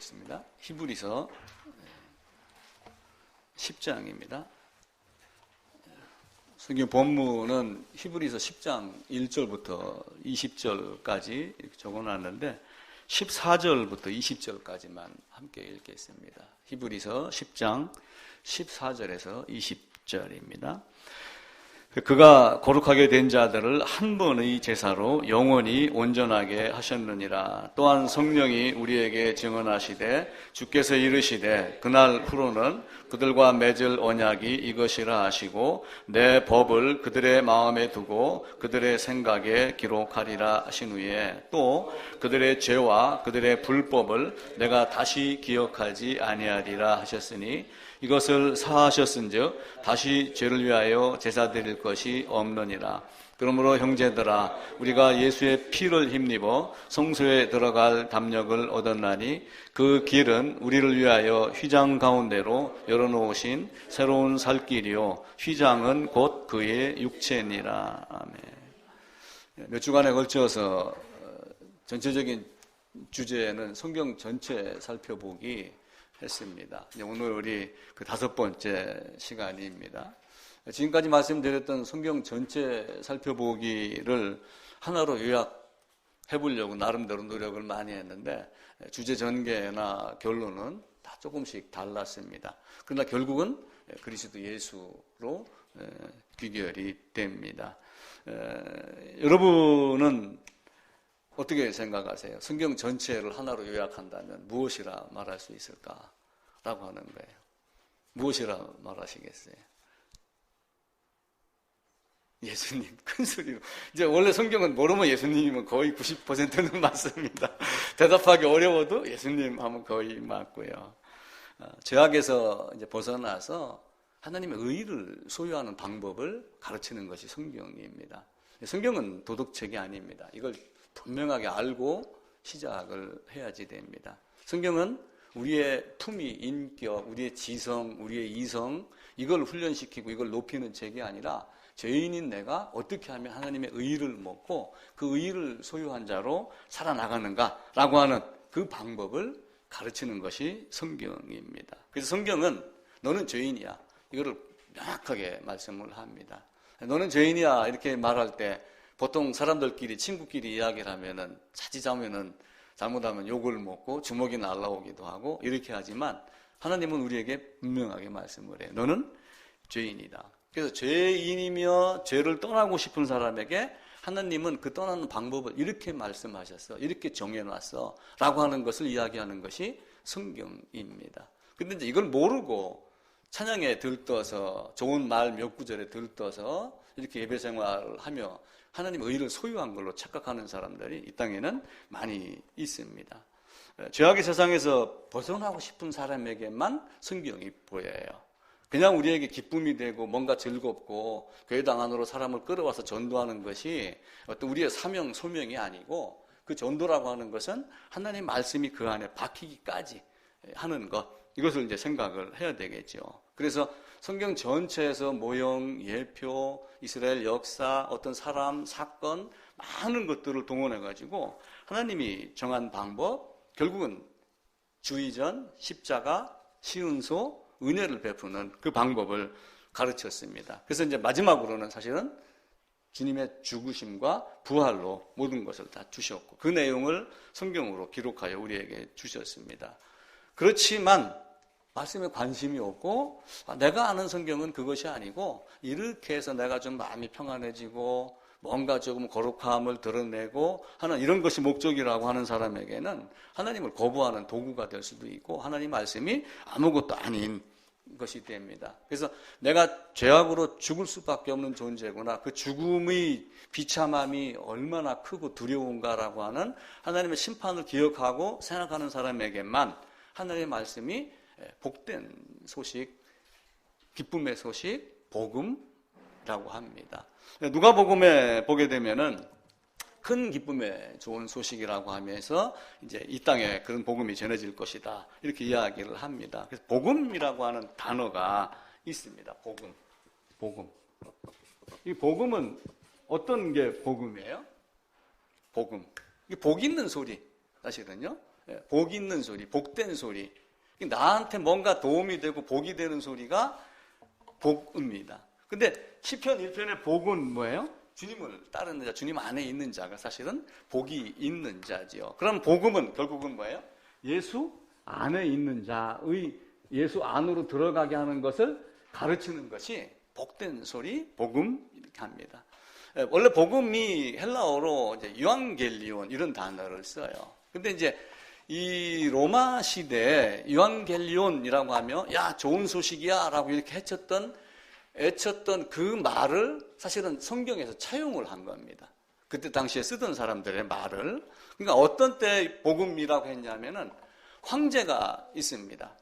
읽겠습니다. 히브리서 10장입니다. 성경 본문은 히브리서 10장 1절부터 20절까지 이렇게 적어놨는데 14절부터 20절까지만 함께 읽겠습니다. 히브리서 10장 14절에서 20절입니다. 그가 거룩하게 된 자들을 한 번의 제사로 영원히 온전하게 하셨느니라. 또한 성령이 우리에게 증언하시되 주께서 이르시되 그날 후로는 그들과 맺을 언약이 이것이라 하시고 내 법을 그들의 마음에 두고 그들의 생각에 기록하리라 하신 후에 또 그들의 죄와 그들의 불법을 내가 다시 기억하지 아니하리라 하셨으니 이것을 사하셨은즉 다시 죄를 위하여 제사 드릴 것이 없느니라. 그러므로 형제들아 우리가 예수의 피를 힘입어 성소에 들어갈 담력을 얻었나니 그 길은 우리를 위하여 휘장 가운데로 열어놓으신 새로운 살 길이요 휘장은 곧 그의 육체니라. 아멘. 몇 주간에 걸쳐서 전체적인 주제는 성경 전체 살펴보기 했습니다. 오늘 우리 그 5번째 시간입니다. 지금까지 말씀드렸던 성경 전체 살펴보기를 하나로 요약해 보려고 나름대로 노력을 많이 했는데 주제 전개나 결론은 다 조금씩 달랐습니다. 그러나 결국은 그리스도 예수로 귀결이 됩니다. 여러분은 어떻게 생각하세요? 성경 전체를 하나로 요약한다면 무엇이라 말할 수 있을까라고 하는 거예요. 무엇이라 말하시겠어요? 예수님, 큰 소리로. 이제 원래 성경은 모르면 예수님은 거의 90%는 맞습니다. 대답하기 어려워도 예수님 하면 거의 맞고요. 죄악에서 이제 벗어나서 하나님의 의를 소유하는 방법을 가르치는 것이 성경입니다. 성경은 도덕책이 아닙니다. 이걸 분명하게 알고 시작을 해야지 됩니다. 성경은 우리의 품위, 인격, 우리의 지성, 우리의 이성 이걸 훈련시키고 이걸 높이는 책이 아니라 죄인인 내가 어떻게 하면 하나님의 의를 먹고 그 의를 소유한 자로 살아나가는가라고 하는 그 방법을 가르치는 것이 성경입니다. 그래서 성경은 너는 죄인이야. 이거를 명확하게 말씀을 합니다. 너는 죄인이야 이렇게 말할 때 보통 사람들끼리 친구끼리 이야기를 하면은 자칫하면은 잘못하면 욕을 먹고 주먹이 날라오기도 하고 이렇게 하지만 하나님은 우리에게 분명하게 말씀을 해요. 너는 죄인이다. 그래서 죄인이며 죄를 떠나고 싶은 사람에게 하나님은 그 떠나는 방법을 이렇게 말씀하셨어. 이렇게 정해놨어. 라고 하는 것을 이야기하는 것이 성경입니다. 근데 이제 이걸 모르고 찬양에 들떠서 좋은 말 몇 구절에 들떠서 이렇게 예배 생활을 하며 하나님의 의를 소유한 걸로 착각하는 사람들이 이 땅에는 많이 있습니다. 죄악의 세상에서 벗어나고 싶은 사람에게만 성경이 보여요. 그냥 우리에게 기쁨이 되고 뭔가 즐겁고 교회당 안으로 사람을 끌어와서 전도하는 것이 어떤 우리의 사명, 소명이 아니고 그 전도라고 하는 것은 하나님의 말씀이 그 안에 박히기까지 하는 것, 이것을 이제 생각을 해야 되겠죠. 그래서 성경 전체에서 모형, 예표, 이스라엘 역사, 어떤 사람, 사건, 많은 것들을 동원해가지고 하나님이 정한 방법, 결국은 주의전, 십자가, 시은소, 은혜를 베푸는 그 방법을 가르쳤습니다. 그래서 이제 마지막으로는 사실은 주님의 죽으심과 부활로 모든 것을 다 주셨고 그 내용을 성경으로 기록하여 우리에게 주셨습니다. 그렇지만 말씀에 관심이 없고 내가 아는 성경은 그것이 아니고 이렇게 해서 내가 좀 마음이 평안해지고 뭔가 조금 거룩함을 드러내고 하는 이런 것이 목적이라고 하는 사람에게는 하나님을 거부하는 도구가 될 수도 있고 하나님 말씀이 아무것도 아닌 것이 됩니다. 그래서 내가 죄악으로 죽을 수밖에 없는 존재구나. 그 죽음의 비참함이 얼마나 크고 두려운가라고 하는 하나님의 심판을 기억하고 생각하는 사람에게만 하나님의 말씀이 복된 소식, 기쁨의 소식, 복음이라고 합니다. 누가복음에 보게 되면은 큰 기쁨의 좋은 소식이라고 하면서 이제 이 땅에 그런 복음이 전해질 것이다. 이렇게 이야기를 합니다. 그래서 복음이라고 하는 단어가 있습니다. 복음. 이 복음은 어떤 게 복음이에요? 복음. 이게 복 있는 소리, 사실은요. 복 있는 소리, 복된 소리. 나한테 뭔가 도움이 되고 복이 되는 소리가 복입니다. 근데 시편 1편의 복은 뭐예요? 주님을 따르는 자, 주님 안에 있는 자가 사실은 복이 있는 자지요. 그럼 복음은 결국은 뭐예요? 예수 안에 있는 자의 예수 안으로 들어가게 하는 것을 가르치는 것이 복된 소리, 복음 이렇게 합니다. 원래 복음이 헬라어로 이제 유앙겔리온 이런 단어를 써요. 근데 이제 이 로마 시대에 유앙겔리온이라고 하면 야 좋은 소식이야 라고 이렇게 애쳤던 그 말을 사실은 성경에서 차용을 한 겁니다. 그때 당시에 쓰던 사람들의 말을. 그러니까 어떤 때 복음이라고 했냐면은 황제가 있습니다.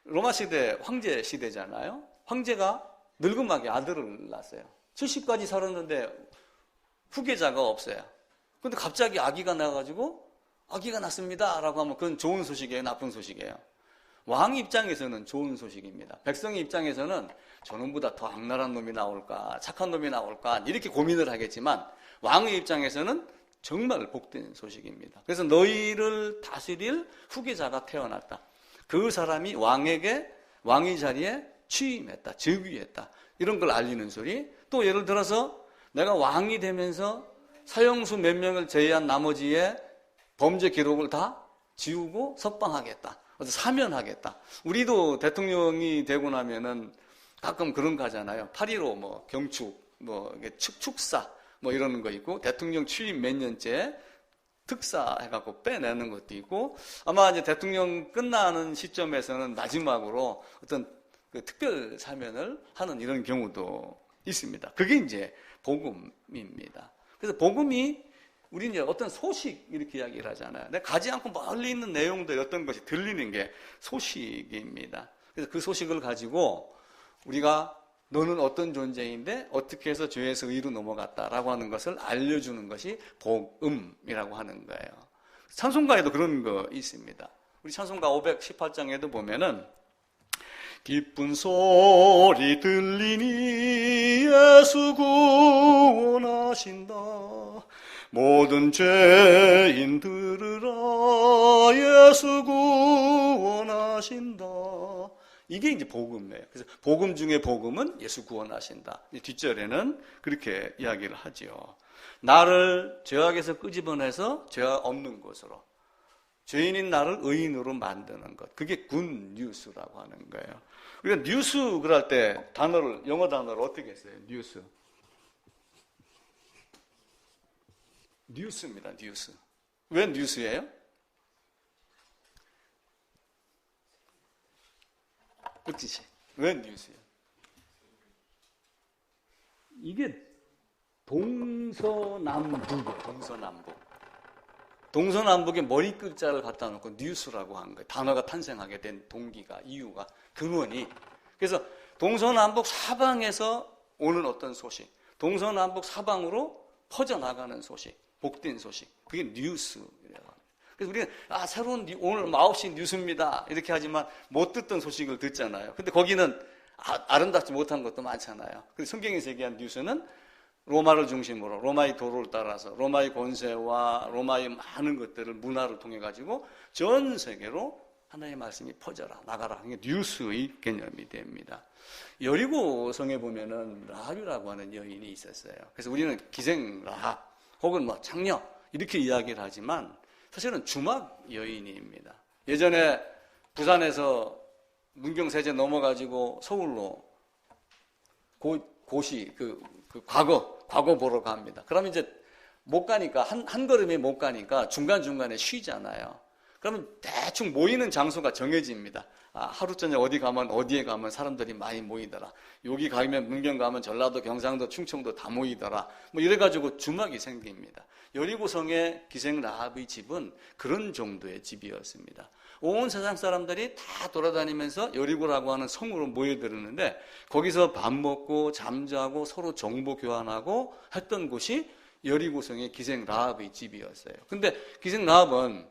로마 시대 황제 시대잖아요. 황제가 늙음하게 아들을 낳았어요. 70까지 살았는데 후계자가 없어요. 근데 갑자기 아기가 나가지고 아기가 났습니다 라고 하면 그건 좋은 소식이에요, 나쁜 소식이에요? 왕 입장에서는 좋은 소식입니다. 백성 입장에서는 저놈보다 더 악랄한 놈이 나올까, 착한 놈이 나올까 이렇게 고민을 하겠지만 왕의 입장에서는 정말 복된 소식입니다. 그래서 너희를 다스릴 후계자가 태어났다. 그 사람이 왕의 자리에 취임했다, 즉위했다. 이런 걸 알리는 소리. 또 예를 들어서 내가 왕이 되면서 사형수 몇 명을 제외한 나머지의 범죄 기록을 다 지우고 석방하겠다. 사면하겠다. 우리도 대통령이 되고 나면은 가끔 그런 거 하잖아요. 8.15 뭐 경축, 뭐 축사 뭐 이러는 거 있고 대통령 취임 몇 년째 특사 해갖고 빼내는 것도 있고 아마 이제 대통령 끝나는 시점에서는 마지막으로 어떤 그 특별 사면을 하는 이런 경우도 있습니다. 그게 이제 복음입니다. 그래서 복음이 우리는 이제 어떤 소식 이렇게 이야기를 하잖아요. 내가 가지 않고 멀리 있는 내용들 어떤 것이 들리는 게 소식입니다. 그래서 그 소식을 가지고 우리가 너는 어떤 존재인데 어떻게 해서 죄에서 의로 넘어갔다라고 하는 것을 알려주는 것이 복음이라고 하는 거예요. 찬송가에도 그런 거 있습니다. 우리 찬송가 518장에도 보면은 기쁜 소리 들리니 예수 구원하신다. 모든 죄인 들으라 예수 구원하신다. 이게 이제 복음이에요. 그래서 복음 중에 복음은 예수 구원하신다. 뒷절에는 그렇게 이야기를 하죠. 나를 죄악에서 끄집어내서 죄악 없는 곳으로, 죄인인 나를 의인으로 만드는 것. 그게 굿 뉴스라고 하는 거예요. 우리가 뉴스 그럴 때 영어 단어를 어떻게 했어요? 뉴스. 뉴스입니다. 뉴스. 왜 뉴스예요? 그 뜻이. 왜 뉴스예요? 이게 동서남북이에요. 동서남북에 머리 글자를 갖다 놓고 뉴스라고 한 거예요. 단어가 탄생하게 된 동기가, 이유가, 근원이. 그래서 동서남북 사방에서 오는 어떤 소식, 동서남북 사방으로 퍼져나가는 소식, 복된 소식. 그게 뉴스라고 합니다. 그래서 우리는 새로운 오늘 9시 뉴스입니다 이렇게 하지만 못 듣던 소식을 듣잖아요. 근데 거기는 아름답지 못한 것도 많잖아요. 근데 성경에서 얘기한 뉴스는 로마를 중심으로 로마의 도로를 따라서 로마의 권세와 로마의 많은 것들을 문화를 통해 가지고 전 세계로 하나님의 말씀이 퍼져라 나가라 하는 게 뉴스의 개념이 됩니다. 여리고 성에 보면은 라합이라고 하는 여인이 있었어요. 그래서 우리는 기생 라합 혹은 뭐 창녀 이렇게 이야기를 하지만 사실은 주막 여인입니다. 예전에 부산에서 문경세제 넘어가지고 서울로 고시 과거 보러 갑니다. 그러면 이제 못 가니까 한 걸음에 못 가니까 중간중간에 쉬잖아요. 그러면 대충 모이는 장소가 정해집니다. 하루 저녁 어디에 가면 사람들이 많이 모이더라. 여기 가면 문경 가면 전라도, 경상도, 충청도 다 모이더라. 뭐 이래가지고 주막이 생깁니다. 여리고성의 기생 라합의 집은 그런 정도의 집이었습니다. 온 세상 사람들이 다 돌아다니면서 여리고라고 하는 성으로 모여들었는데 거기서 밥 먹고 잠자고 서로 정보 교환하고 했던 곳이 여리고성의 기생 라합의 집이었어요. 근데 기생 라합은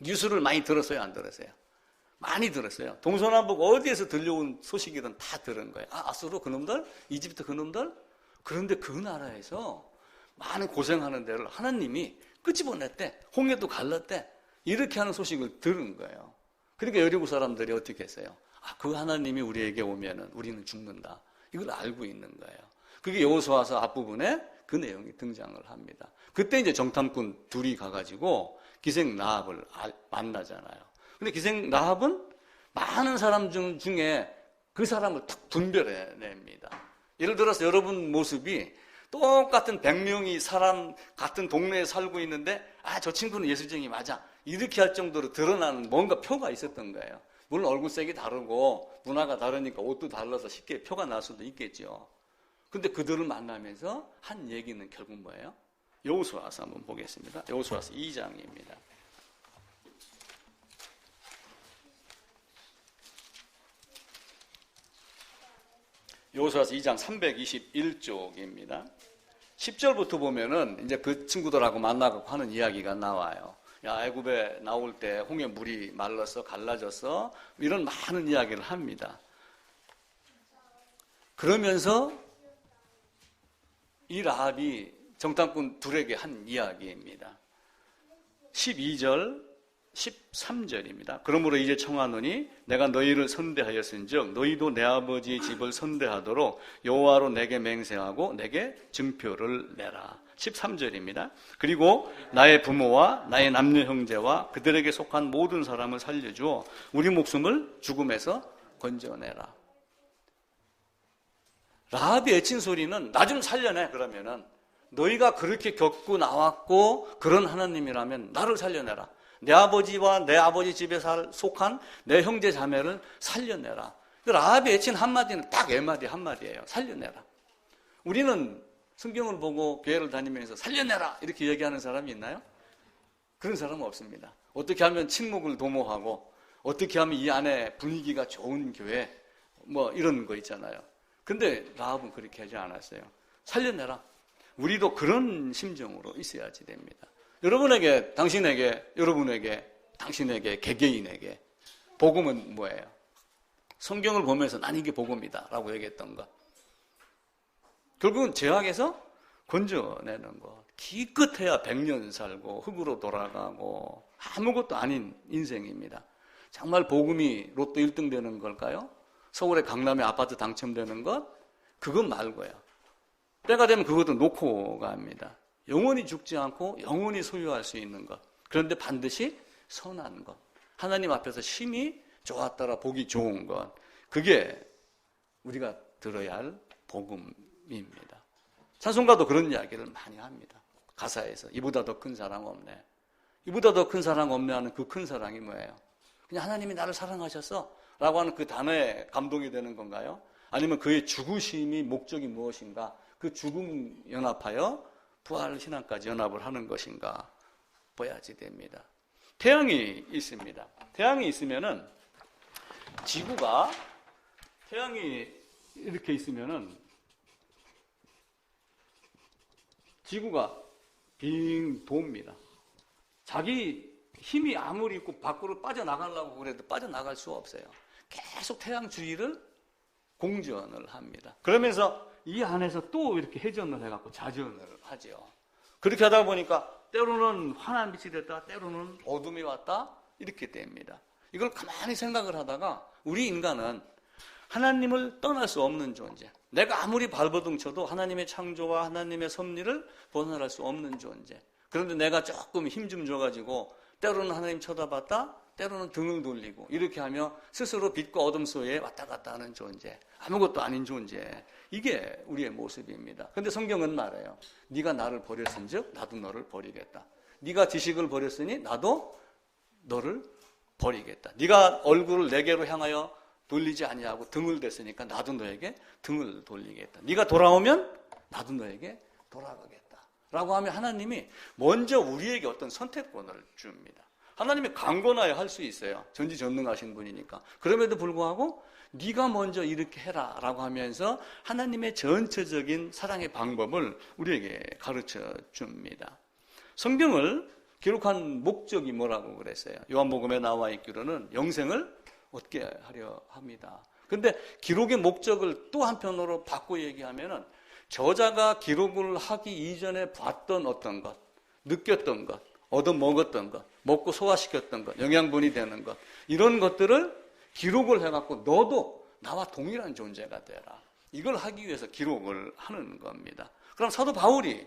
뉴스를 많이 들었어요, 안 들었어요? 많이 들었어요. 동서남북 어디에서 들려온 소식이든 다 들은 거예요. 아수르 그놈들, 이집트 그놈들. 그런데 그 나라에서 많은 고생하는 데를 하나님이 끄집어냈대. 홍해도 갈랐대. 이렇게 하는 소식을 들은 거예요. 그러니까 여리고 사람들이 어떻게 했어요? 그 하나님이 우리에게 오면은 우리는 죽는다. 이걸 알고 있는 거예요. 그게 여호수아서 앞부분에 그 내용이 등장을 합니다. 그때 이제 정탐꾼 둘이 가가지고 기생 라합을 만나잖아요. 근데 기생 라합은 많은 사람 중에 그 사람을 딱 분별해냅니다. 예를 들어서 여러분 모습이 똑같은 100명이 사람 같은 동네에 살고 있는데 저 친구는 예수쟁이 맞아. 이렇게 할 정도로 드러나는 뭔가 표가 있었던 거예요. 물론 얼굴색이 다르고 문화가 다르니까 옷도 달라서 쉽게 표가 날 수도 있겠죠. 근데 그들을 만나면서 한 얘기는 결국 뭐예요? 여호수아서 한번 보겠습니다. 여호수아서 2장입니다. 여호수아서 2장 321쪽입니다. 10절부터 보면은 이제 그 친구들하고 만나고 하는 이야기가 나와요. 애굽에 나올 때 홍해 물이 말라서 갈라져서 이런 많은 이야기를 합니다. 그러면서 이 라합이 정탐꾼 둘에게 한 이야기입니다. 12절 13절입니다. 그러므로 이제 청하노니 내가 너희를 선대하였은즉 너희도 내 아버지의 집을 선대하도록 여호와로 내게 맹세하고 내게 증표를 내라. 13절입니다. 그리고 나의 부모와 나의 남녀 형제와 그들에게 속한 모든 사람을 살려주어 우리 목숨을 죽음에서 건져내라. 라합이 외친 소리는 나 좀 살려내. 그러면은 너희가 그렇게 겪고 나왔고 그런 하나님이라면 나를 살려내라. 내 아버지와 내 아버지 집에 속한 내 형제 자매를 살려내라. 라합이 외친 한마디는 딱 애마디 한마디예요. 살려내라. 우리는 성경을 보고 교회를 다니면서 살려내라 이렇게 얘기하는 사람이 있나요? 그런 사람은 없습니다. 어떻게 하면 친목을 도모하고 어떻게 하면 이 안에 분위기가 좋은 교회 뭐 이런 거 있잖아요. 근데 라합은 그렇게 하지 않았어요. 살려내라. 우리도 그런 심정으로 있어야지 됩니다. 여러분에게, 당신에게, 여러분에게, 당신에게, 개개인에게 복음은 뭐예요? 성경을 보면서 난 이게 복음이다 라고 얘기했던 것. 결국은 죄악에서 건져내는 것. 기껏해야 100년 살고 흙으로 돌아가고 아무것도 아닌 인생입니다. 정말 복음이 로또 1등 되는 걸까요? 서울의 강남에 아파트 당첨되는 것? 그것 말고요. 때가 되면 그것도 놓고 갑니다. 영원히 죽지 않고 영원히 소유할 수 있는 것. 그런데 반드시 선한 것. 하나님 앞에서 심히 좋았더라 보기 좋은 것. 그게 우리가 들어야 할 복음입니다. 찬송가도 그런 이야기를 많이 합니다. 가사에서 이보다 더 큰 사랑 없네. 이보다 더 큰 사랑 없네 하는 그 큰 사랑이 뭐예요? 그냥 하나님이 나를 사랑하셨어 라고 하는 그 단어에 감동이 되는 건가요? 아니면 그의 죽으심이 목적이 무엇인가? 그 죽음 연합하여 부활 신앙까지 연합을 하는 것인가 봐야지 됩니다. 태양이 있습니다. 태양이 있으면은 지구가 태양이 이렇게 있으면은 지구가 빙 돕니다. 자기 힘이 아무리 있고 밖으로 빠져나가려고 그래도 빠져나갈 수 없어요. 계속 태양 주위를 공전을 합니다. 그러면서 이 안에서 또 이렇게 회전을 해갖고 자전을 하죠. 그렇게 하다 보니까 때로는 환한 빛이 됐다, 때로는 어둠이 왔다, 이렇게 됩니다. 이걸 가만히 생각을 하다가 우리 인간은 하나님을 떠날 수 없는 존재. 내가 아무리 발버둥 쳐도 하나님의 창조와 하나님의 섭리를 벗어날 수 없는 존재. 그런데 내가 조금 힘 좀 줘가지고 때로는 하나님 쳐다봤다, 때로는 등을 돌리고 이렇게 하며 스스로 빛과 어둠 사이에 왔다 갔다 하는 존재. 아무것도 아닌 존재. 이게 우리의 모습입니다. 그런데 성경은 말해요. 네가 나를 버렸은즉 나도 너를 버리겠다. 네가 지식을 버렸으니 나도 너를 버리겠다. 네가 얼굴을 내게로 향하여 돌리지 아니하고 등을 댔으니까 나도 너에게 등을 돌리겠다. 네가 돌아오면 나도 너에게 돌아가겠다. 라고 하면 하나님이 먼저 우리에게 어떤 선택권을 줍니다. 하나님이 강권하여 할 수 있어요. 전지전능하신 분이니까. 그럼에도 불구하고 네가 먼저 이렇게 해라 라고 하면서 하나님의 전체적인 사랑의 방법을 우리에게 가르쳐 줍니다. 성경을 기록한 목적이 뭐라고 그랬어요? 요한복음에 나와 있기로는 영생을 얻게 하려 합니다. 그런데 기록의 목적을 또 한편으로 바꿔 얘기하면은 저자가 기록을 하기 이전에 봤던 어떤 것, 느꼈던 것, 얻어먹었던 것, 먹고 소화시켰던 것, 영양분이 되는 것, 이런 것들을 기록을 해갖고 너도 나와 동일한 존재가 되라. 이걸 하기 위해서 기록을 하는 겁니다. 그럼 사도 바울이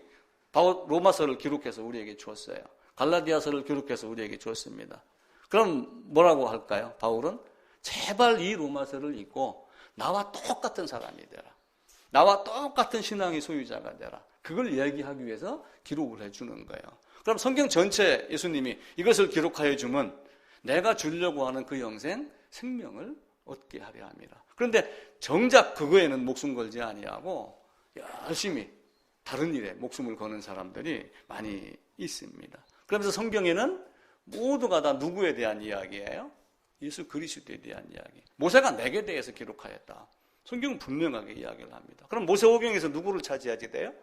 로마서를 기록해서 우리에게 주었어요. 갈라디아서를 기록해서 우리에게 주었습니다. 그럼 뭐라고 할까요? 바울은 제발 이 로마서를 읽고 나와 똑같은 사람이 되라. 나와 똑같은 신앙의 소유자가 되라. 그걸 이야기하기 위해서 기록을 해주는 거예요. 그럼 성경 전체 예수님이 이것을 기록하여 주면 내가 주려고 하는 그 영생, 생명을 얻게 하려 함이라. 그런데 정작 그거에는 목숨 걸지 아니하고 열심히 다른 일에 목숨을 거는 사람들이 많이 있습니다. 그러면서 성경에는 모두가 다 누구에 대한 이야기예요? 예수 그리스도에 대한 이야기. 모세가 내게 대해서 기록하였다. 성경은 분명하게 이야기를 합니다. 그럼 모세오경에서 누구를 차지하게 돼요?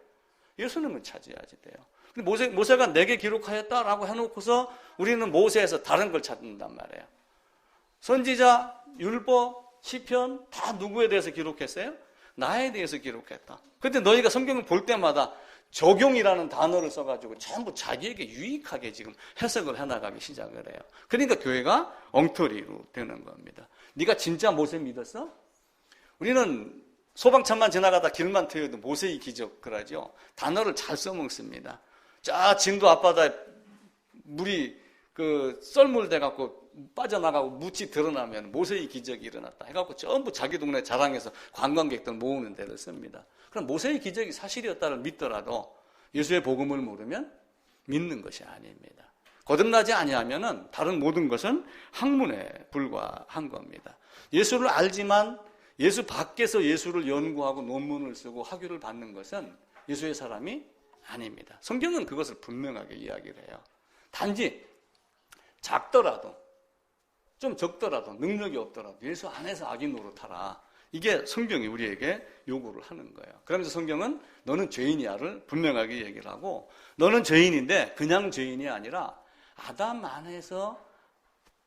예수님을 차지하게 돼요. 근데 모세가 내게 기록하였다라고 해놓고서 우리는 모세에서 다른 걸 찾는단 말이에요. 선지자, 율법, 시편 다 누구에 대해서 기록했어요? 나에 대해서 기록했다. 근데 너희가 성경을 볼 때마다 적용이라는 단어를 써가지고 전부 자기에게 유익하게 지금 해석을 해나가기 시작을 해요. 그러니까 교회가 엉터리로 되는 겁니다. 네가 진짜 모세 믿었어? 우리는 소방차만 지나가다 길만 트여도 모세의 기적 그러죠. 단어를 잘 써먹습니다. 자, 진도 앞바다에 물이 썰물 돼갖고 빠져나가고 묻이 드러나면 모세의 기적이 일어났다 해갖고 전부 자기 동네 자랑해서 관광객들 모으는 데를 씁니다. 그럼 모세의 기적이 사실이었다를 믿더라도 예수의 복음을 모르면 믿는 것이 아닙니다. 거듭나지 아니하면은 다른 모든 것은 학문에 불과한 겁니다. 예수를 알지만 예수 밖에서 예수를 연구하고 논문을 쓰고 학위를 받는 것은 예수의 사람이 아닙니다. 성경은 그것을 분명하게 이야기를 해요. 단지 작더라도 좀 적더라도 능력이 없더라도 예수 안에서 악인 노릇하라. 이게 성경이 우리에게 요구를 하는 거예요. 그러면서 성경은 너는 죄인이야를 분명하게 얘기를 하고 너는 죄인인데 그냥 죄인이 아니라 아담 안에서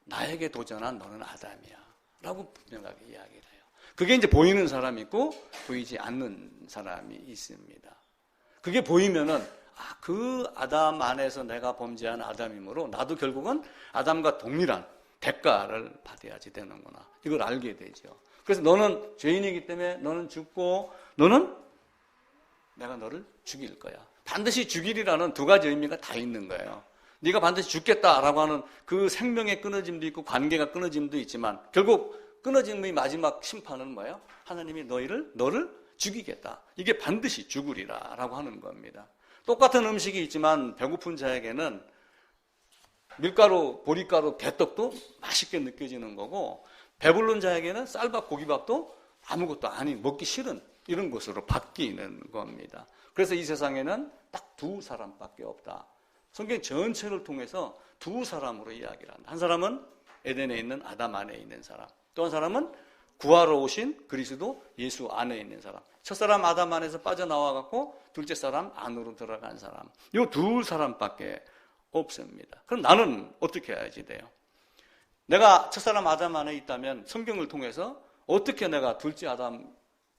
나에게 도전한 너는 아담이야 라고 분명하게 이야기를 해요. 그게 이제 보이는 사람이 있고 보이지 않는 사람이 있습니다. 그게 보이면은 그 아담 안에서 내가 범죄한 아담이므로 나도 결국은 아담과 동일한 대가를 받아야지 되는구나. 이걸 알게 되죠. 그래서 너는 죄인이기 때문에 너는 죽고 너는 내가 너를 죽일 거야. 반드시 죽이리라는 두 가지 의미가 다 있는 거예요. 네가 반드시 죽겠다라고 하는 그 생명의 끊어짐도 있고 관계가 끊어짐도 있지만 결국 끊어짐의 마지막 심판은 뭐예요? 하나님이 너를 죽이겠다. 이게 반드시 죽으리라라고 하는 겁니다. 똑같은 음식이 있지만 배고픈 자에게는 밀가루, 보리가루, 개떡도 맛있게 느껴지는 거고 배부른 자에게는 쌀밥, 고기밥도 아무것도 아닌 먹기 싫은 이런 것으로 바뀌는 겁니다. 그래서 이 세상에는 딱 두 사람밖에 없다. 성경 전체를 통해서 두 사람으로 이야기를 한다. 한 사람은 에덴에 있는 아담 안에 있는 사람. 또 한 사람은 구하러 오신 그리스도 예수 안에 있는 사람. 첫 사람 아담 안에서 빠져나와갖고 둘째 사람 안으로 들어간 사람. 이 두 사람밖에 없습니다. 그럼 나는 어떻게 해야지 돼요? 내가 첫사람 아담 안에 있다면 성경을 통해서 어떻게 내가 둘째 아담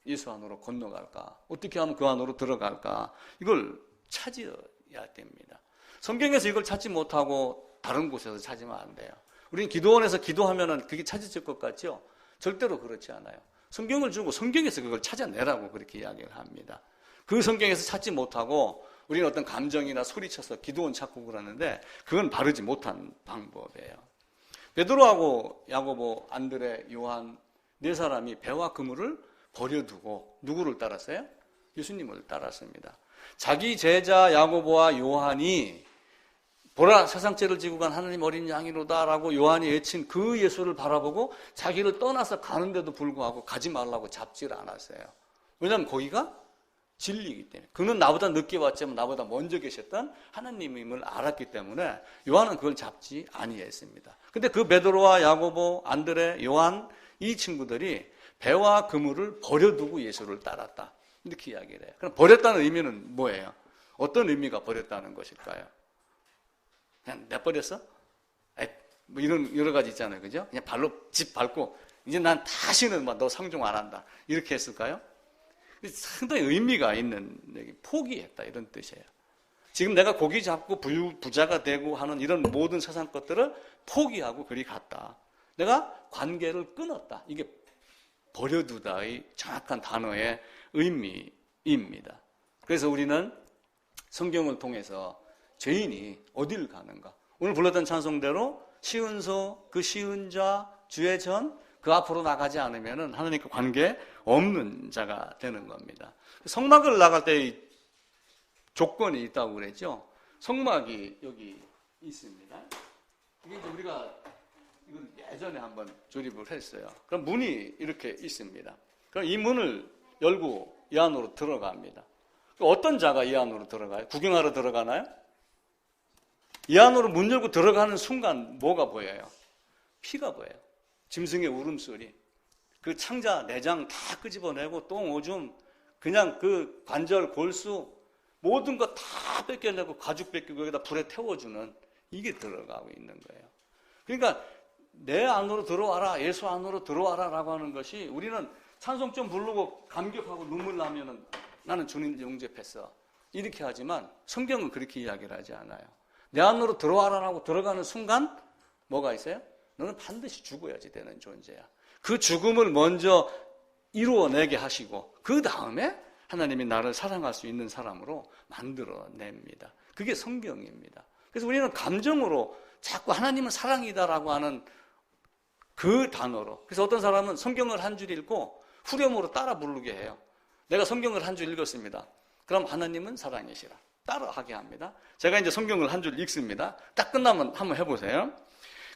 예수 안으로 건너갈까? 어떻게 하면 그 안으로 들어갈까? 이걸 찾아야 됩니다. 성경에서 이걸 찾지 못하고 다른 곳에서 찾으면 안 돼요. 우리는 기도원에서 기도하면 그게 찾아질 것 같죠? 절대로 그렇지 않아요. 성경을 주고 성경에서 그걸 찾아내라고 그렇게 이야기를 합니다. 그 성경에서 찾지 못하고 우리는 어떤 감정이나 소리쳐서 기도원 찾고 그러는데 그건 바르지 못한 방법이에요. 베드로하고 야고보, 안드레, 요한 네 사람이 배와 그물을 버려두고 누구를 따랐어요? 예수님을 따랐습니다. 자기 제자 야고보와 요한이 보라 세상죄를 지고 간 하나님 어린 양이로다라고 요한이 외친 그 예수를 바라보고 자기를 떠나서 가는데도 불구하고 가지 말라고 잡지를 않았어요. 왜냐하면 거기가 진리이기 때문에. 그는 나보다 늦게 왔지만 나보다 먼저 계셨던 하나님임을 알았기 때문에 요한은 그걸 잡지 아니했습니다. 근데 그 베드로와 야고보, 안드레, 요한 이 친구들이 배와 그물을 버려두고 예수를 따랐다. 이렇게 이야기를 해요. 그럼 버렸다는 의미는 뭐예요? 어떤 의미가 버렸다는 것일까요? 그냥 내버렸어? 뭐 이런 여러 가지 있잖아요. 그죠? 그냥 발로 집 밟고 이제 난 다시는 너 상종 안 한다. 이렇게 했을까요? 상당히 의미가 있는 포기했다 이런 뜻이에요. 지금 내가 고기 잡고 부자가 되고 하는 이런 모든 세상 것들을 포기하고 그리 갔다. 내가 관계를 끊었다. 이게 버려두다의 정확한 단어의 의미입니다. 그래서 우리는 성경을 통해서 죄인이 어디를 가는가? 오늘 불렀던 찬송대로 시은소, 그 시은자, 주의 전, 그 앞으로 나가지 않으면 하나님과 관계 없는 자가 되는 겁니다. 성막을 나갈 때 조건이 있다고 그랬죠. 성막이 여기 있습니다. 이게 이제 우리가 이건 예전에 한번 조립을 했어요. 그럼 문이 이렇게 있습니다. 그럼 이 문을 열고 이 안으로 들어갑니다. 어떤 자가 이 안으로 들어가요? 구경하러 들어가나요? 이 안으로 문 열고 들어가는 순간 뭐가 보여요? 피가 보여요. 짐승의 울음소리. 그 창자, 내장 다 끄집어내고 똥, 오줌, 그냥 그 관절, 골수 모든 거 다 뺏겨내고 가죽 뺏기고 여기다 불에 태워주는 이게 들어가고 있는 거예요. 그러니까 내 안으로 들어와라, 예수 안으로 들어와라 라고 하는 것이 우리는 찬송 좀 부르고 감격하고 눈물 나면은 나는 주님 영접했어. 이렇게 하지만 성경은 그렇게 이야기를 하지 않아요. 내 안으로 들어와라라고 들어가는 순간 뭐가 있어요? 너는 반드시 죽어야지 되는 존재야. 그 죽음을 먼저 이루어내게 하시고 그 다음에 하나님이 나를 사랑할 수 있는 사람으로 만들어냅니다. 그게 성경입니다. 그래서 우리는 감정으로 자꾸 하나님은 사랑이다라고 하는 그 단어로. 그래서 어떤 사람은 성경을 한 줄 읽고 후렴으로 따라 부르게 해요. 내가 성경을 한 줄 읽었습니다. 그럼 하나님은 사랑이시라. 따라 하게 합니다. 제가 이제 성경을 한 줄 읽습니다. 딱 끝나면 한번 해보세요.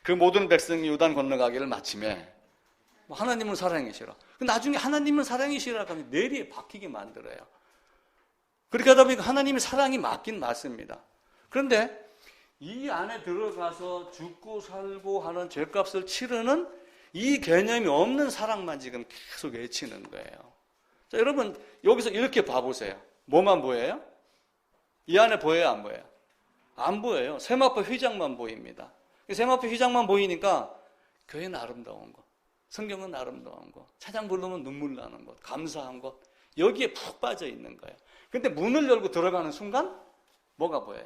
그 모든 백성이 요단 건너가기를 마침에 하나님은 사랑이시라. 나중에 하나님은 사랑이시라 하면 뇌리에 박히게 만들어요. 그렇게 하다 보니까 하나님의 사랑이 맞긴 맞습니다. 그런데 이 안에 들어가서 죽고 살고 하는 죄값을 치르는 이 개념이 없는 사랑만 지금 계속 외치는 거예요. 자, 여러분 여기서 이렇게 봐보세요. 뭐만 보여요? 이 안에 보여요, 안 보여요? 안 보여요. 세마포 휘장만 보입니다. 세마포 휘장만 보이니까 교회는 아름다운 것, 성경은 아름다운 것, 찬양 부르면 눈물 나는 것, 감사한 것, 여기에 푹 빠져 있는 거예요. 근데 문을 열고 들어가는 순간 뭐가 보여요?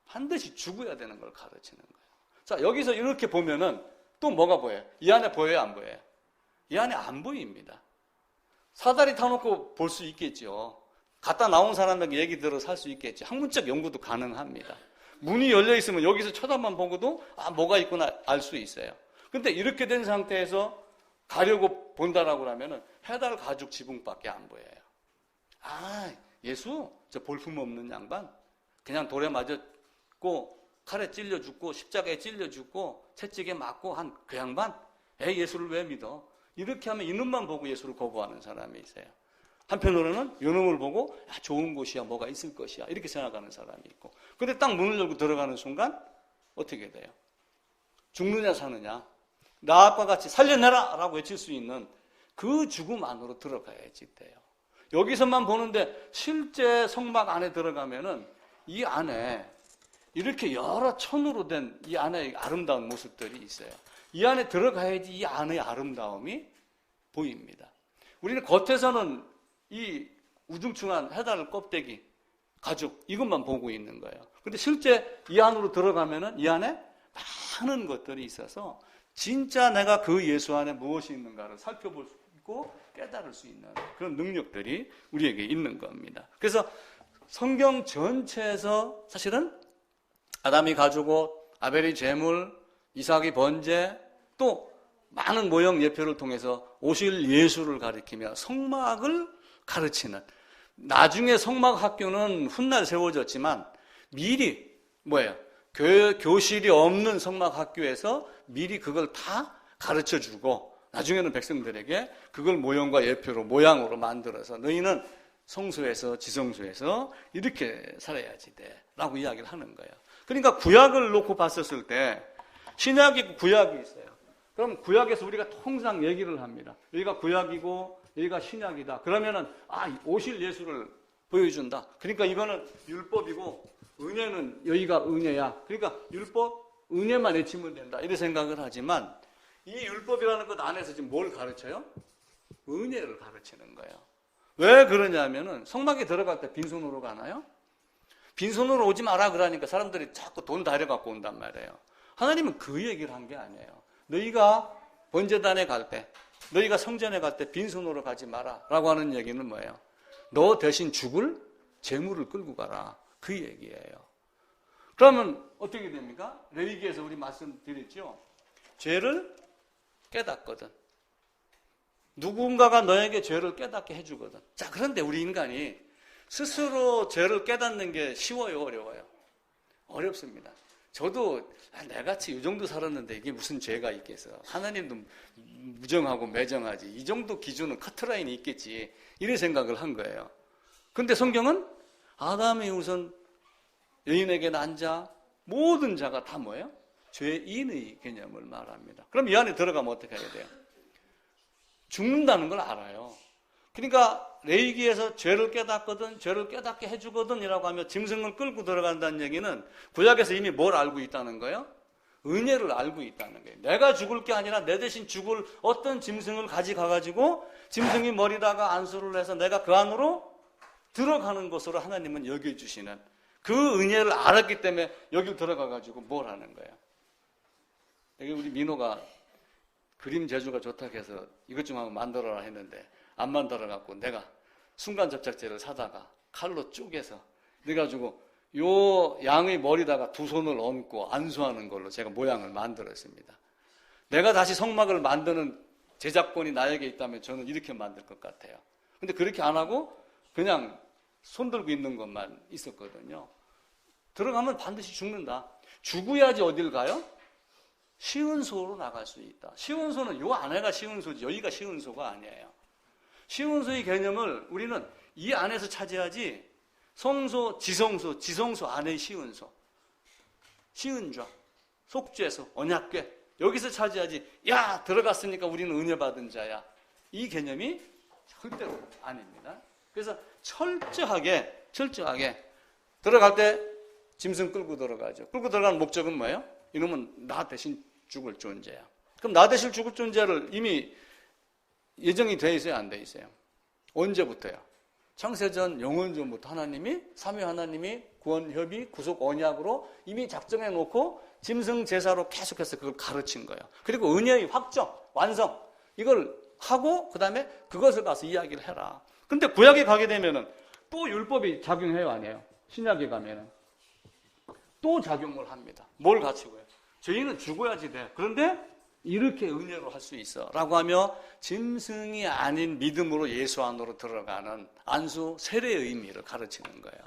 반드시 죽어야 되는 걸 가르치는 거예요. 자, 여기서 이렇게 보면은 또 뭐가 보여요? 이 안에 보여요, 안 보여요? 이 안에 안 보입니다. 사다리 타놓고 볼 수 있겠죠. 갔다 나온 사람에게 얘기 들어 살 수 있겠죠. 학문적 연구도 가능합니다. 문이 열려 있으면 여기서 쳐다만 보고도 뭐가 있구나 알 수 있어요. 근데 이렇게 된 상태에서 가려고 본다라고 하면은 해달 가죽 지붕밖에 안 보여요. 예수? 저 볼품 없는 양반? 그냥 돌에 맞았고 칼에 찔려 죽고 십자가에 찔려 죽고 채찍에 맞고 한 그 양반? 예수를 왜 믿어? 이렇게 하면 이놈만 보고 예수를 거부하는 사람이 있어요. 한편으로는 이놈을 보고 좋은 곳이야, 뭐가 있을 것이야 이렇게 생각하는 사람이 있고, 근데 딱 문을 열고 들어가는 순간 어떻게 돼요? 죽느냐 사느냐, 나와 같이 살려내라 라고 외칠 수 있는 그 죽음 안으로 들어가야지 돼요. 여기서만 보는데 실제 성막 안에 들어가면은 이 안에 이렇게 여러 천으로 된 이 안에 아름다운 모습들이 있어요. 이 안에 들어가야지 이 안의 아름다움이 보입니다. 우리는 겉에서는 이 우중충한 해달 껍데기, 가죽 이것만 보고 있는 거예요. 근데 실제 이 안으로 들어가면은 이 안에 많은 것들이 있어서 진짜 내가 그 예수 안에 무엇이 있는가를 살펴볼 수 있고 깨달을 수 있는 그런 능력들이 우리에게 있는 겁니다. 그래서 성경 전체에서 사실은 아담이 가지고 아벨이 제물, 이삭이 번제, 또 많은 모형 예표를 통해서 오실 예수를 가리키며 성막을 가르치는, 나중에 성막 학교는 훗날 세워졌지만 미리 뭐예요? 교실이 없는 성막 학교에서 미리 그걸 다 가르쳐주고 나중에는 백성들에게 그걸 모형과 예표로 모양으로 만들어서 너희는 성소에서 지성소에서 이렇게 살아야지 돼 라고 이야기를 하는 거예요. 그러니까 구약을 놓고 봤었을 때 신약이 있고 구약이 있어요. 그럼 구약에서 우리가 통상 얘기를 합니다. 여기가 구약이고 여기가 신약이다. 그러면은 오실 예수를 보여준다. 그러니까 이거는 율법이고 은혜는 여기가 은혜야. 그러니까 율법, 은혜만 외치면 된다. 이렇게 생각을 하지만 이 율법이라는 것 안에서 지금 뭘 가르쳐요? 은혜를 가르치는 거예요. 왜 그러냐면은 성막에 들어갈 때 빈손으로 가나요? 빈손으로 오지 마라 그러니까 사람들이 자꾸 돈 다려갖고 온단 말이에요. 하나님은 그 얘기를 한 게 아니에요. 너희가 번제단에 갈 때, 너희가 성전에 갈 때 빈손으로 가지 마라 라고 하는 얘기는 뭐예요? 너 대신 죽을 재물을 끌고 가라, 그 얘기예요. 그러면 어떻게 됩니까? 레위기에서 우리 말씀드렸죠. 죄를 깨닫거든. 누군가가 너에게 죄를 깨닫게 해주거든. 자, 그런데 우리 인간이 스스로 죄를 깨닫는 게 쉬워요, 어려워요? 어렵습니다. 저도 내같이 이 정도 살았는데 이게 무슨 죄가 있겠어. 하나님도 무정하고 매정하지. 이 정도 기준은 커트라인이 있겠지. 이런 생각을 한 거예요. 근데 성경은 아담이 우선 여인에게 난 자, 모든 자가 다 뭐예요? 죄인의 개념을 말합니다. 그럼 이 안에 들어가면 어떻게 해야 돼요? 죽는다는 걸 알아요. 그러니까 레위기에서 죄를 깨닫거든, 죄를 깨닫게 해주거든 이라고 하며 짐승을 끌고 들어간다는 얘기는 구약에서 이미 뭘 알고 있다는 거예요? 은혜를 알고 있다는 거예요. 내가 죽을 게 아니라 내 대신 죽을 어떤 짐승을 가져가가지고 짐승이 머리다가 안수를 해서 내가 그 안으로 들어가는 것으로 하나님은 여겨주시는 그 은혜를 알았기 때문에 여기 들어가가지고 뭘 하는 거예요? 여기 우리 민호가 그림 재주가 좋다고 해서 이것 좀 한번 만들어라 했는데 안 만들어갖고 내가 순간 접착제를 사다가 칼로 쪼개서 그래가지고 요 양의 머리다가 두 손을 얹고 안수하는 걸로 제가 모양을 만들었습니다. 내가 다시 성막을 만드는 제작권이 나에게 있다면 저는 이렇게 만들 것 같아요. 근데 그렇게 안 하고 그냥 손 들고 있는 것만 있었거든요. 들어가면 반드시 죽는다. 죽어야지 어딜 가요? 시은소로 나갈 수 있다. 시은소는 요 안에가 시은소지 여기가 시은소가 아니에요. 시은소의 개념을 우리는 이 안에서 차지하지 성소, 지성소 안의 시은소, 시은좌, 속죄소, 언약궤 여기서 차지하지 야 들어갔으니까 우리는 은혜 받은 자야. 이 개념이 절대로 아닙니다. 그래서 철저하게 들어갈 때 짐승 끌고 들어가죠. 끌고 들어가는 목적은 뭐예요? 이놈은 나 대신 죽을 존재야. 그럼 나 대신 죽을 존재를 이미 예정이 돼 있어요? 안 돼 있어요? 언제부터요? 창세전 영원전부터 하나님이 삼위 하나님이 구원 협의 구속 언약으로 이미 작정해 놓고 짐승 제사로 계속해서 그걸 가르친 거예요. 그리고 은혜의 확정, 완성 이걸 하고 그 다음에 그것을 가서 이야기를 해라. 근데 구약에 가게 되면은 또 율법이 작용해요, 아니에요? 신약에 가면은 또 작용을 합니다. 뭘 가지고요? 죄인은 죽어야지 돼. 그런데 이렇게 은혜로 할 수 있어 라고 하며 짐승이 아닌 믿음으로 예수 안으로 들어가는 안수 세례의 의미를 가르치는 거예요.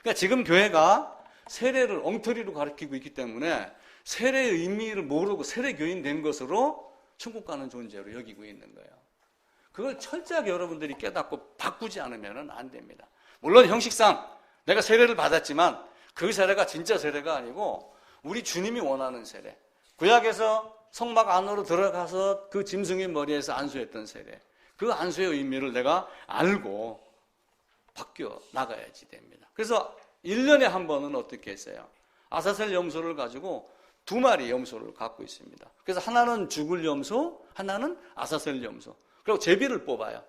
그러니까 지금 교회가 세례를 엉터리로 가르치고 있기 때문에 세례의 의미를 모르고 세례교인 된 것으로 천국 가는 존재로 여기고 있는 거예요. 그걸 철저하게 여러분들이 깨닫고 바꾸지 않으면 안 됩니다. 물론 형식상 내가 세례를 받았지만 그 세례가 진짜 세례가 아니고 우리 주님이 원하는 세례. 구약에서 성막 안으로 들어가서 그 짐승의 머리에서 안수했던 세례. 그 안수의 의미를 내가 알고 바뀌어 나가야지 됩니다. 그래서 1년에 한 번은 어떻게 했어요? 아사셀 염소를 가지고 2마리 염소를 갖고 있습니다. 그래서 하나는 죽을 염소, 하나는 아사셀 염소. 그리고 제비를 뽑아요.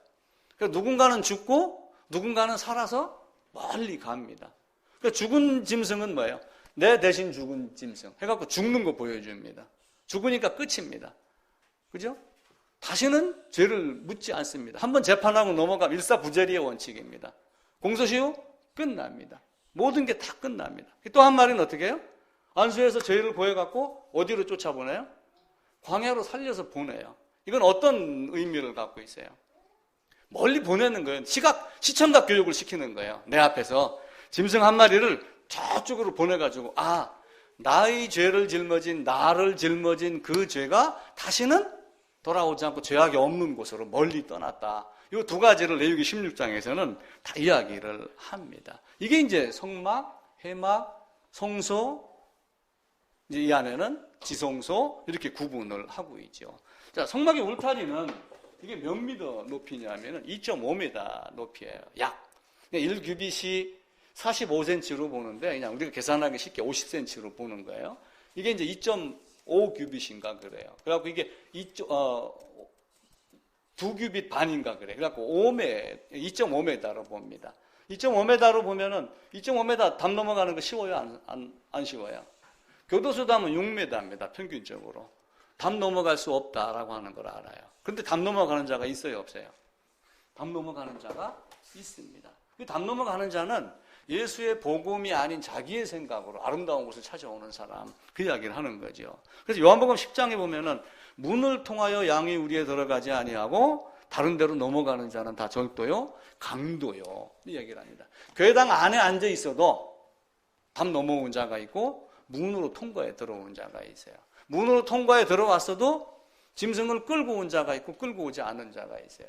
그래서 누군가는 죽고 누군가는 살아서 멀리 갑니다. 그러니까 죽은 짐승은 뭐예요? 내 대신 죽은 짐승 해갖고 죽는 거 보여줍니다. 죽으니까 끝입니다. 그죠? 다시는 죄를 묻지 않습니다. 한번 재판하고 넘어가면 일사부재리의 원칙입니다. 공소시효 끝납니다. 모든 게 다 끝납니다. 또 한 마리는 어떻게 해요? 안수해서 죄를 고해갖고 어디로 쫓아보내요? 광야로 살려서 보내요. 이건 어떤 의미를 갖고 있어요? 멀리 보내는 거예요. 시청각 교육을 시키는 거예요. 내 앞에서 짐승 한 마리를 저쪽으로 보내가지고 나의 죄를 짊어진 나를 짊어진 그 죄가 다시는 돌아오지 않고 죄악이 없는 곳으로 멀리 떠났다. 이 두 가지를 레위기 16장에서는 다 이야기를 합니다. 이게 이제 성막, 회막, 성소, 이제 이 안에는 지성소 이렇게 구분을 하고 있죠. 자, 성막의 울타리는 이게 몇 미터 높이냐면은 2.5m 높이에요. 약 1규빗이 45cm로 보는데 그냥 우리가 계산하기 쉽게 50cm로 보는 거예요. 이게 이제 2.5규빗인가 그래요. 그래갖고 이게 2규빗 반인가 그래. 그래갖고 2.5m로 봅니다. 2.5m로 보면은 2.5m 담 넘어가는 거 쉬워요? 안 쉬워요? 교도소 담은 6m입니다. 평균적으로. 담 넘어갈 수 없다라고 하는 걸 알아요. 그런데 담 넘어가는 자가 있어요? 없어요? 담 넘어가는 자가 있습니다. 그 담 넘어가는 자는 예수의 복음이 아닌 자기의 생각으로 아름다운 곳을 찾아오는 사람, 그 이야기를 하는 거죠. 그래서 요한복음 10장에 보면은 문을 통하여 양이 우리에 들어가지 아니하고 다른 데로 넘어가는 자는 다 절도요, 강도요, 이 얘기를 합니다. 교회당 안에 앉아 있어도 담 넘어온 자가 있고 문으로 통과해 들어온 자가 있어요. 문으로 통과해 들어왔어도 짐승을 끌고 온 자가 있고 끌고 오지 않은 자가 있어요.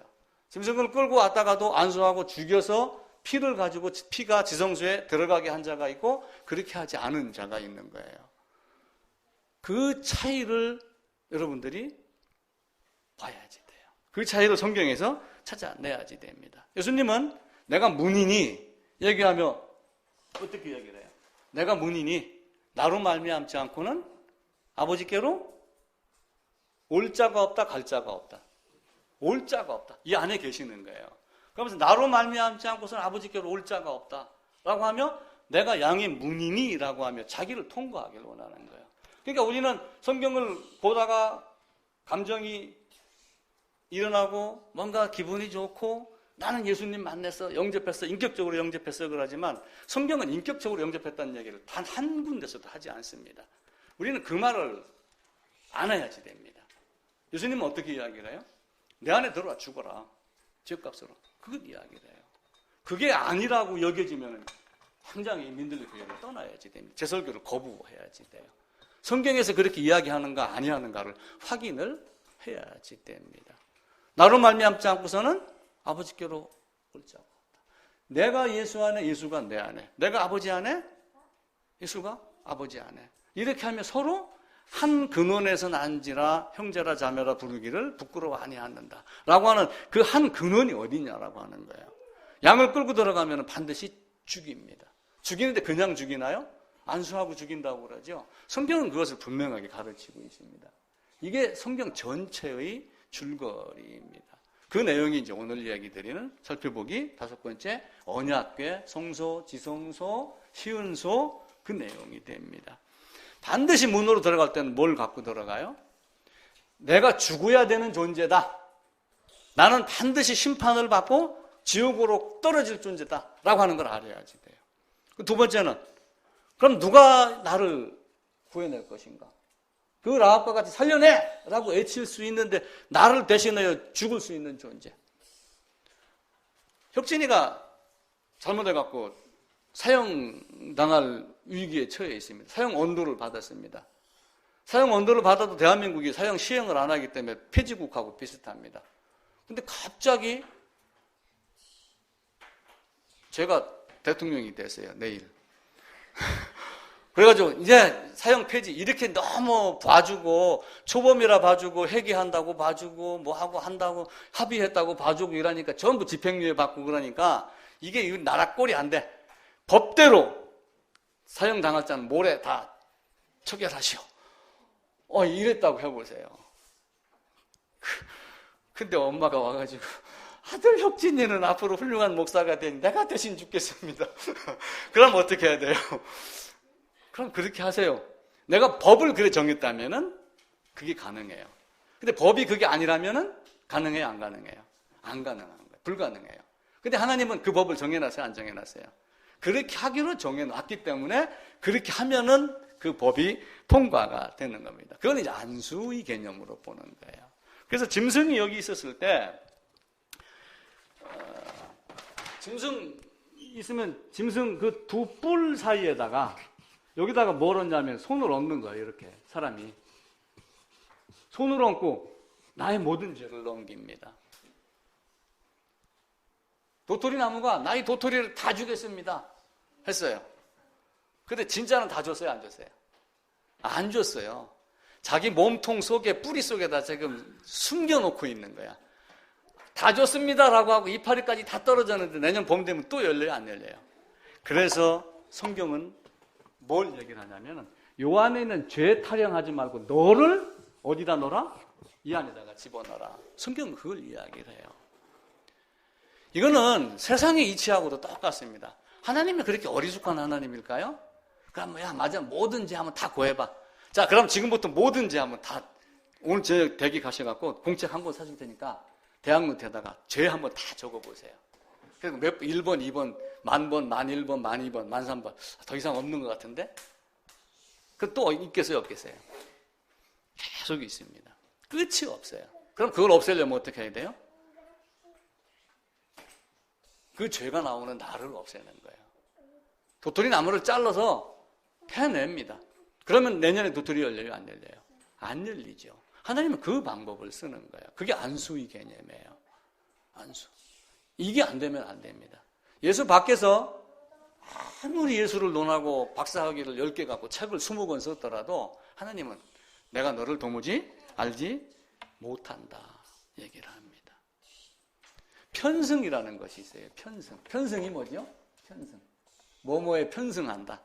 짐승을 끌고 왔다가도 안수하고 죽여서 피를 가지고 피가 지성소에 들어가게 한 자가 있고 그렇게 하지 않은 자가 있는 거예요. 그 차이를 여러분들이 봐야지 돼요. 그 차이를 성경에서 찾아내야지 됩니다. 예수님은 내가 문이니 얘기하며 어떻게 얘기를 해요? 내가 문이니 나로 말미암지 않고는 아버지께로 올 자가 없다, 갈 자가 없다. 올 자가 없다. 이 안에 계시는 거예요. 그러면서 나로 말미암지 않고서는 아버지께로 올 자가 없다라고 하며 내가 양의 문이니라고 하며 자기를 통과하기를 원하는 거예요. 그러니까 우리는 성경을 보다가 감정이 일어나고 뭔가 기분이 좋고 나는 예수님 만났어, 영접했어, 인격적으로 영접했어 그러지만 성경은 인격적으로 영접했다는 얘기를 단 한 군데서도 하지 않습니다. 우리는 그 말을 안 해야지 됩니다. 예수님은 어떻게 이야기를 해요? 내 안에 들어와 죽어라. 죄값으로. 그걸 이야기를 해요. 그게 아니라고 여겨지면 당장에 민들레 교회를 떠나야지 됩니다. 제 설교를 거부해야지 돼요. 성경에서 그렇게 이야기하는가 아니하는가를 확인을 해야지 됩니다. 나로 말미암지 않고서는 아버지께로 올 자가 없다. 내가 예수 안에, 예수가 내 안에. 내가 아버지 안에, 예수가 아버지 안에. 이렇게 하면 서로 한 근원에서 난지라 형제라 자매라 부르기를 부끄러워 아니하는다 라고 하는 그 한 근원이 어디냐라고 하는 거예요. 양을 끌고 들어가면 반드시 죽입니다. 죽이는데 그냥 죽이나요? 안수하고 죽인다고 그러죠. 성경은 그것을 분명하게 가르치고 있습니다. 이게 성경 전체의 줄거리입니다. 그 내용이 이제 오늘 이야기 드리는 살펴보기 5번째 언약궤, 성소, 지성소, 시은소 그 내용이 됩니다. 반드시 문으로 들어갈 때는 뭘 갖고 들어가요? 내가 죽어야 되는 존재다. 나는 반드시 심판을 받고 지옥으로 떨어질 존재다. 라고 하는 걸 알아야지 돼요. 두 번째는 그럼 누가 나를 구해낼 것인가? 그 라합과 같이 살려내! 라고 외칠 수 있는데 나를 대신하여 죽을 수 있는 존재. 혁진이가 잘못해갖고 사형당할 위기에 처해 있습니다. 사형 언도를 받았습니다. 사형 언도를 받아도 대한민국이 사형 시행을 안 하기 때문에 폐지국하고 비슷합니다. 근데 갑자기 제가 대통령이 됐어요. 내일. 그래가지고 이제 사형 폐지 이렇게 너무 봐주고 초범이라 봐주고 회개한다고 봐주고 뭐하고 한다고 합의했다고 봐주고 이러니까 전부 집행유예 받고 그러니까 이게 나라 꼴이 안 돼. 법대로 사형 당할 자는 모레 다 처결하시오. 이랬다고 해보세요. 근데 엄마가 와가지고 아들 혁진이는 앞으로 훌륭한 목사가 되니 내가 대신 죽겠습니다. 그럼 어떻게 해야 돼요? 그럼 그렇게 하세요. 내가 법을 그래 정했다면은 그게 가능해요. 근데 법이 그게 아니라면은 가능해요, 안 가능해요? 안 가능한 거예요. 불가능해요. 근데 하나님은 그 법을 정해놨어요, 안 정해놨어요? 그렇게 하기로 정해놨기 때문에 그렇게 하면은 그 법이 통과가 되는 겁니다. 그건 이제 안수의 개념으로 보는 거예요. 그래서 짐승이 여기 있었을 때, 짐승 있으면 짐승 그 두 뿔 사이에다가 여기다가 뭘 얹냐면 손을 얹는 거예요. 이렇게 사람이 손을 얹고 나의 모든 죄를 넘깁니다. 도토리 나무가 나의 도토리를 다 주겠습니다 했어요. 근데 진짜는 다 줬어요, 안 줬어요? 안 줬어요. 자기 몸통 속에 뿌리 속에다 지금 숨겨놓고 있는 거야. 다 줬습니다라고 하고 이파리까지 다 떨어졌는데 내년 봄 되면 또 열려요, 안 열려요? 그래서 성경은 뭘 얘기를 하냐면 요 안에 있는 죄 타령하지 말고 너를 어디다 넣어라? 이 안에다가 집어넣어라. 성경은 그걸 이야기를 해요. 이거는 세상의 이치하고도 똑같습니다. 하나님이 그렇게 어리숙한 하나님일까요? 그럼 야 맞아 뭐든지 한번 다 구해봐. 자 그럼 지금부터 뭐든지 한번 다 오늘 저녁 대기 가셔갖고 공책 한 권 사줄 테니까 대학 노트에다가 죄 한번 다 적어보세요. 그리고 1번, 2번, 10,000번, 11,000번, 12,000번, 13,000번 더 이상 없는 것 같은데? 그 또 있겠어요 없겠어요? 계속 있습니다. 끝이 없어요. 그럼 그걸 없애려면 어떻게 해야 돼요? 그 죄가 나오는 나를 없애는 거예요. 도토리 나무를 잘라서 패냅니다. 그러면 내년에 도토리 열려요? 안 열려요? 안 열리죠. 하나님은 그 방법을 쓰는 거예요. 그게 안수의 개념이에요. 안수. 이게 안 되면 안 됩니다. 예수 밖에서 아무리 예수를 논하고 박사학위를 10개 갖고 책을 20권 썼더라도 하나님은 내가 너를 도무지 알지 못한다 얘기를 합니다. 편승이라는 것이 있어요. 편승. 편승이 뭐죠? 편승. 뭐뭐에 편승한다.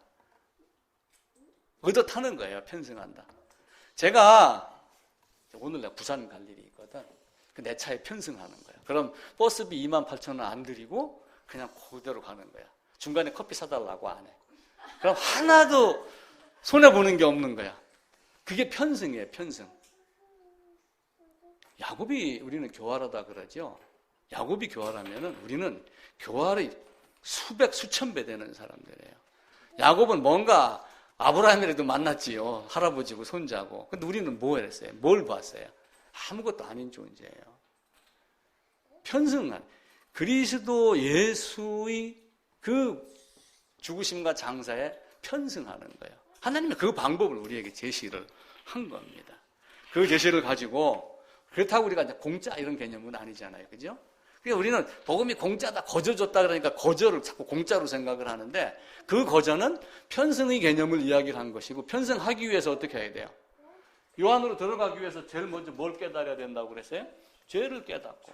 의젓하는 거예요. 편승한다. 제가 오늘 내가 부산 갈 일이 있거든. 내 차에 편승하는 거야. 그럼 버스비 28,000원 안 드리고 그냥 그대로 가는 거야. 중간에 커피 사달라고 안 해. 그럼 하나도 손해보는 게 없는 거야. 그게 편승이에요. 편승. 야곱이 우리는 교활하다 그러죠. 야곱이 교활하면은 우리는 교활이 수백 수천 배 되는 사람들이에요. 야곱은 뭔가 아브라함이라도 만났지요. 할아버지고 손자고. 근데 우리는 뭐 했어요? 뭘 봤어요? 아무것도 아닌 존재예요. 편승한 그리스도 예수의 그 죽으심과 장사에 편승하는 거예요. 하나님은 그 방법을 우리에게 제시를 한 겁니다. 그 제시를 가지고 그렇다고 우리가 이제 공짜 이런 개념은 아니잖아요. 그죠? 그러니까 우리는 복음이 공짜다, 거저줬다 그러니까 거저를 자꾸 공짜로 생각을 하는데 그 거저는 편승의 개념을 이야기를 한 것이고 편승하기 위해서 어떻게 해야 돼요? 요 안으로 들어가기 위해서 제일 먼저 뭘 깨달아야 된다고 그랬어요? 죄를 깨닫고.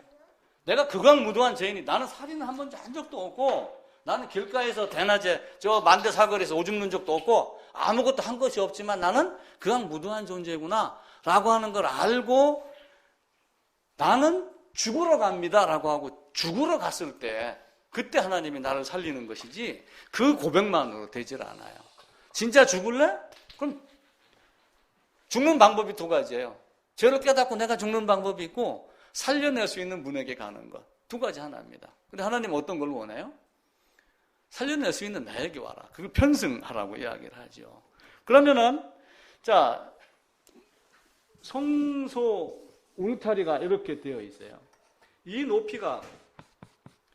내가 극악무도한 죄인이 나는 살인을 한 번도 한 적도 없고 나는 길가에서 대낮에 저 만대 사거리에서 오줌 눈 적도 없고 아무것도 한 것이 없지만 나는 극악무도한 존재구나 라고 하는 걸 알고 나는 죽으러 갑니다 라고 하고 죽으러 갔을 때 그때 하나님이 나를 살리는 것이지 그 고백만으로 되질 않아요. 진짜 죽을래? 그럼 죽는 방법이 두 가지예요. 죄를 깨닫고 내가 죽는 방법이 있고 살려낼 수 있는 분에게 가는 것. 두 가지 하나입니다. 근데 하나님은 어떤 걸 원해요? 살려낼 수 있는 나에게 와라. 그걸 편승하라고 이야기를 하죠. 그러면은 자 성소 울타리가 이렇게 되어 있어요. 이 높이가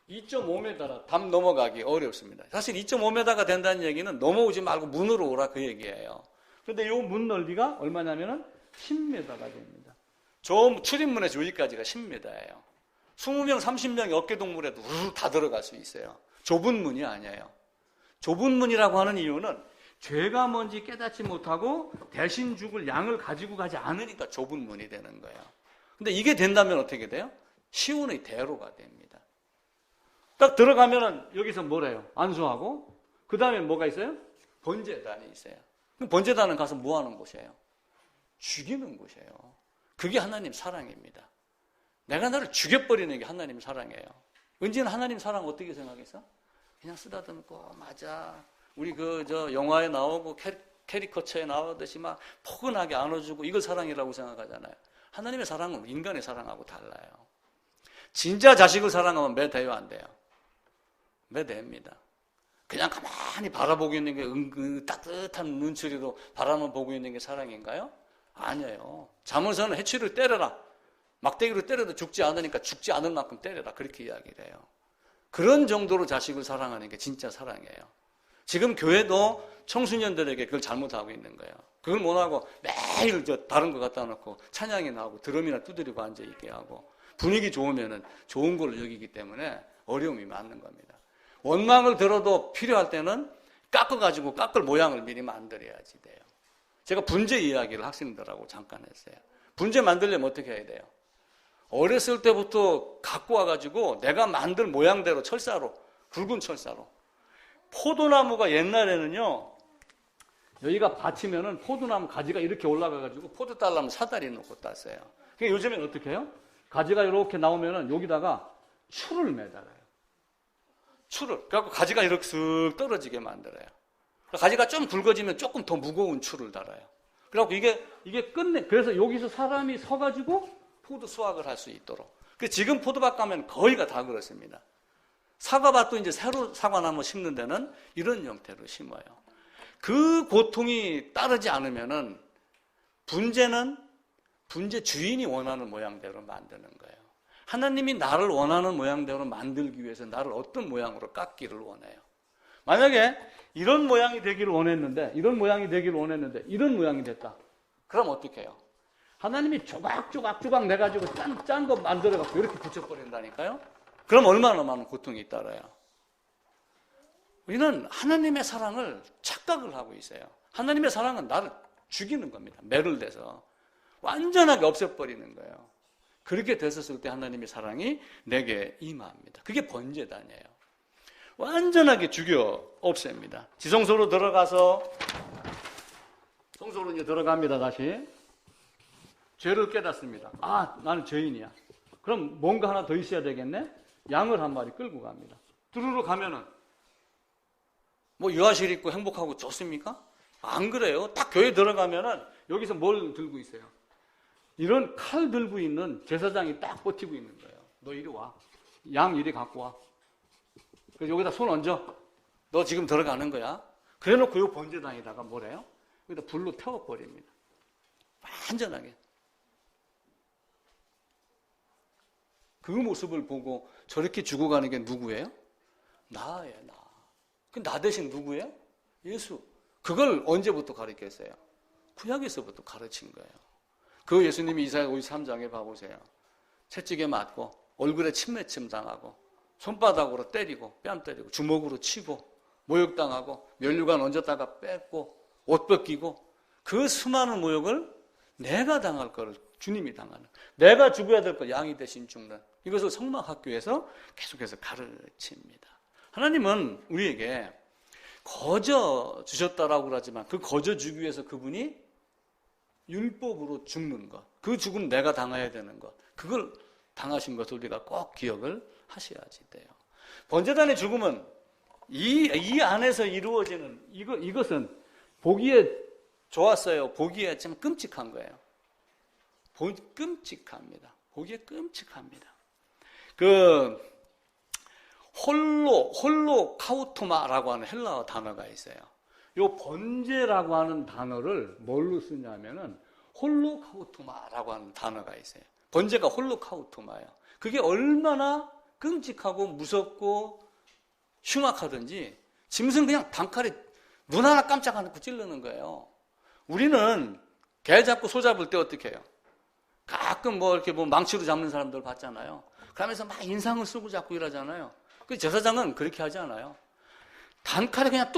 2.5m라 담 넘어가기 어렵습니다. 사실 2.5m가 된다는 얘기는 넘어오지 말고 문으로 오라 그 얘기예요. 그런데 이 문 넓이가 얼마냐면은 10m가 됩니다. 저 출입문에서 여기까지가 10m예요. 20명, 30명이 어깨동물에도 우르르 다 들어갈 수 있어요. 좁은 문이 아니에요. 좁은 문이라고 하는 이유는 죄가 뭔지 깨닫지 못하고 대신 죽을 양을 가지고 가지 않으니까 좁은 문이 되는 거예요. 근데 이게 된다면 어떻게 돼요? 시온의 대로가 됩니다. 딱 들어가면은 여기서 뭐래요? 안수하고 그 다음에 뭐가 있어요? 번제단이 있어요. 그럼 번제단은 가서 뭐 하는 곳이에요? 죽이는 곳이에요. 그게 하나님 사랑입니다. 내가 너를 죽여버리는 게 하나님 사랑이에요. 은지는 하나님 사랑 어떻게 생각했어? 그냥 쓰다듬고 맞아. 우리 영화에 나오고 캐리커처에 나오듯이 막 포근하게 안아주고 이걸 사랑이라고 생각하잖아요. 하나님의 사랑은 인간의 사랑하고 달라요. 진짜 자식을 사랑하면 매 돼요, 안 돼요? 매 됩니다. 그냥 가만히 바라보고 있는 게 따뜻한 눈초리로 바라만 보고 있는 게 사랑인가요? 아니에요. 잠언서는 해치를 때려라. 막대기로 때려도 죽지 않으니까 죽지 않을 만큼 때려라. 그렇게 이야기를 해요. 그런 정도로 자식을 사랑하는 게 진짜 사랑이에요. 지금 교회도 청소년들에게 그걸 잘못하고 있는 거예요. 그걸 못하고 매일 다른 거 갖다 놓고 찬양이 나오고 드럼이나 두드리고 앉아있게 하고 분위기 좋으면은 좋은 걸로 여기기 때문에 어려움이 많은 겁니다. 원망을 들어도 필요할 때는 깎아가지고 깎을 모양을 미리 만들어야지 돼요. 제가 분재 이야기를 학생들하고 잠깐 했어요. 분재 만들려면 어떻게 해야 돼요? 어렸을 때부터 갖고 와가지고 내가 만들 모양대로 철사로, 굵은 철사로. 포도나무가 옛날에는요, 여기가 받치면은 포도나무 가지가 이렇게 올라가가지고 포도 따려면 사다리 놓고 땄어요. 그러니까 요즘엔 어떻게 해요? 가지가 이렇게 나오면은 여기다가 추를 매달아요. 추를. 그래갖고 가지가 이렇게 슥 떨어지게 만들어요. 가지가 좀 굵어지면 조금 더 무거운 추를 달아요. 그래갖고 이게 끝내. 그래서 여기서 사람이 서가지고 포도 수확을 할 수 있도록. 지금 포도밭 가면 거의가 다 그렇습니다. 사과밭도 이제 새로 사과나무 심는 데는 이런 형태로 심어요. 그 고통이 따르지 않으면은 분재는 분재 주인이 원하는 모양대로 만드는 거예요. 하나님이 나를 원하는 모양대로 만들기 위해서 나를 어떤 모양으로 깎기를 원해요. 만약에 이런 모양이 되기를 원했는데, 이런 모양이 되기를 원했는데, 이런 모양이 됐다. 그럼 어떻게 해요? 하나님이 조각조각 내가지고 짠 거 만들어갖고 이렇게 붙여버린다니까요? 그럼 얼마나 많은 고통이 따라요? 우리는 하나님의 사랑을 착각을 하고 있어요. 하나님의 사랑은 나를 죽이는 겁니다. 매를 대서. 완전하게 없애버리는 거예요. 그렇게 됐었을 때 하나님의 사랑이 내게 임합니다. 그게 번제단이에요. 완전하게 죽여 없앱니다. 지성소로 들어가서, 성소로 이제 들어갑니다, 다시. 죄를 깨닫습니다. 아, 나는 죄인이야. 그럼 뭔가 하나 더 있어야 되겠네? 양을 한 마리 끌고 갑니다. 두루루 가면은, 뭐 유아실 있고 행복하고 좋습니까? 안 그래요. 딱 교회 들어가면은 여기서 뭘 들고 있어요? 이런 칼 들고 있는 제사장이 딱 버티고 있는 거예요. 너 이리 와. 양 이리 갖고 와. 그래서 여기다 손 얹어. 너 지금 들어가는 거야. 그래 놓고 요 번제단에다가 뭐래요? 여기다 불로 태워버립니다. 완전하게. 그 모습을 보고 저렇게 죽어가는 게 누구예요? 나예요, 나. 그 나 대신 누구예요? 예수. 그걸 언제부터 가르쳤어요? 구약에서부터 가르친 거예요. 그 예수님이 이사야 53장에 봐보세요. 채찍에 맞고 얼굴에 침맺힘 당하고 손바닥으로 때리고 뺨 때리고 주먹으로 치고 모욕당하고 면류관 얹었다가 뺐고 옷 벗기고 그 수많은 모욕을 내가 당할 거를 주님이 당하는, 내가 죽어야 될 거 양이 대신 죽는, 이것을 성막학교에서 계속해서 가르칩니다. 하나님은 우리에게 거저 주셨다라고 그러지만 그 거저 주기 위해서 그분이 율법으로 죽는 것, 그 죽음 내가 당해야 되는 것, 그걸 당하신 것을 우리가 꼭 기억을 하셔야지 돼요. 번제단의 죽음은 이 안에서 이루어지는 이것은 보기에 좋았어요. 보기에 참 끔찍한 거예요. 끔찍합니다. 보기에 끔찍합니다. 홀로카우토마라고 하는 헬라어 단어가 있어요. 이 번제라고 하는 단어를 뭘로 쓰냐면은 홀로카우토마라고 하는 단어가 있어요. 번제가 홀로카우토마예요. 그게 얼마나 끔찍하고 무섭고 흉악하든지 짐승 그냥 단칼에 눈 하나 깜짝 안 하고 찌르는 거예요. 우리는 개 잡고 소 잡을 때 어떻게 해요? 가끔 이렇게 망치로 잡는 사람들 봤잖아요. 그러면서 막 인상을 쓰고 잡고 이러잖아요. 그 제사장은 그렇게 하지 않아요. 단칼에 그냥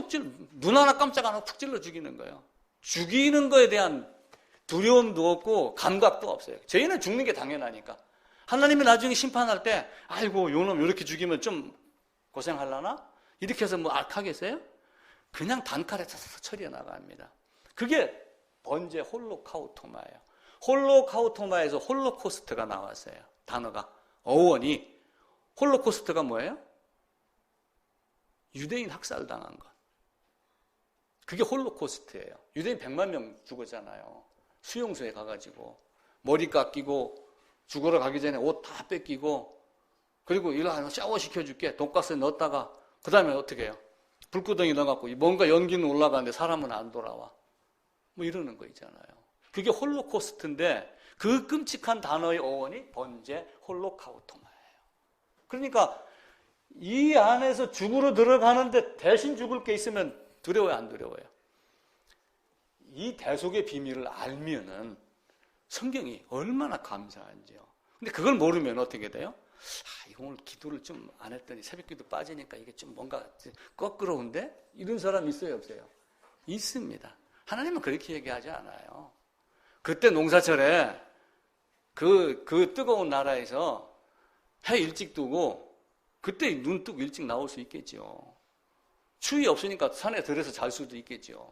눈 하나 깜짝 안 하고 툭 찔러 죽이는 거예요. 죽이는 거에 대한 두려움도 없고 감각도 없어요. 죄인은 죽는 게 당연하니까. 하나님이 나중에 심판할 때 아이고 요놈 이렇게 죽이면 좀 고생하려나? 이렇게 해서 악하겠어요? 그냥 단칼에 처리해 나갑니다. 그게 번제 홀로카우토마예요. 홀로카우토마에서 홀로코스트가 나왔어요. 단어가, 어원이. 홀로코스트가 뭐예요? 유대인 학살당한 것. 그게 홀로코스트예요. 유대인 100만 명 죽었잖아요. 수용소에 가가지고 머리 깎이고 죽으러 가기 전에 옷 다 뺏기고, 그리고 일어나서 샤워 시켜줄게 돈가스에 넣었다가 그 다음에 어떻게 해요? 불구덩이 넣어갖고 뭔가 연기는 올라가는데 사람은 안 돌아와. 이러는 거 있잖아요. 그게 홀로코스트인데 그 끔찍한 단어의 어원이 번제 홀로카우토마예요. 그러니까 이 안에서 죽으러 들어가는데 대신 죽을 게 있으면 두려워요, 안 두려워요? 이 대속의 비밀을 알면은 성경이 얼마나 감사한지요. 근데 그걸 모르면 어떻게 돼요? 이거 오늘 기도를 좀 안 했더니 새벽 기도 빠지니까 이게 좀 뭔가 거꾸로운데? 이런 사람 있어요, 없어요? 있습니다. 하나님은 그렇게 얘기하지 않아요. 그때 농사철에 그 뜨거운 나라에서 해 일찍 뜨고 그때 눈 뜨고 일찍 나올 수 있겠죠. 추위 없으니까 산에 들어서 잘 수도 있겠죠.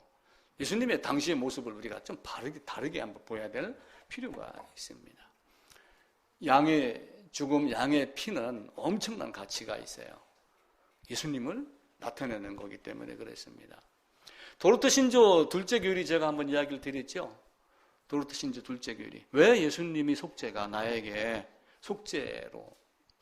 예수님의 당시의 모습을 우리가 좀 다르게 한번 보여야 될 필요가 있습니다. 양의 죽음, 양의 피는 엄청난 가치가 있어요. 예수님을 나타내는 거기 때문에 그랬습니다. 도르트 신조 둘째 교리 제가 한번 이야기를 드렸죠. 도르트 신조 둘째 교리. 왜 예수님이 속죄가 나에게 속죄로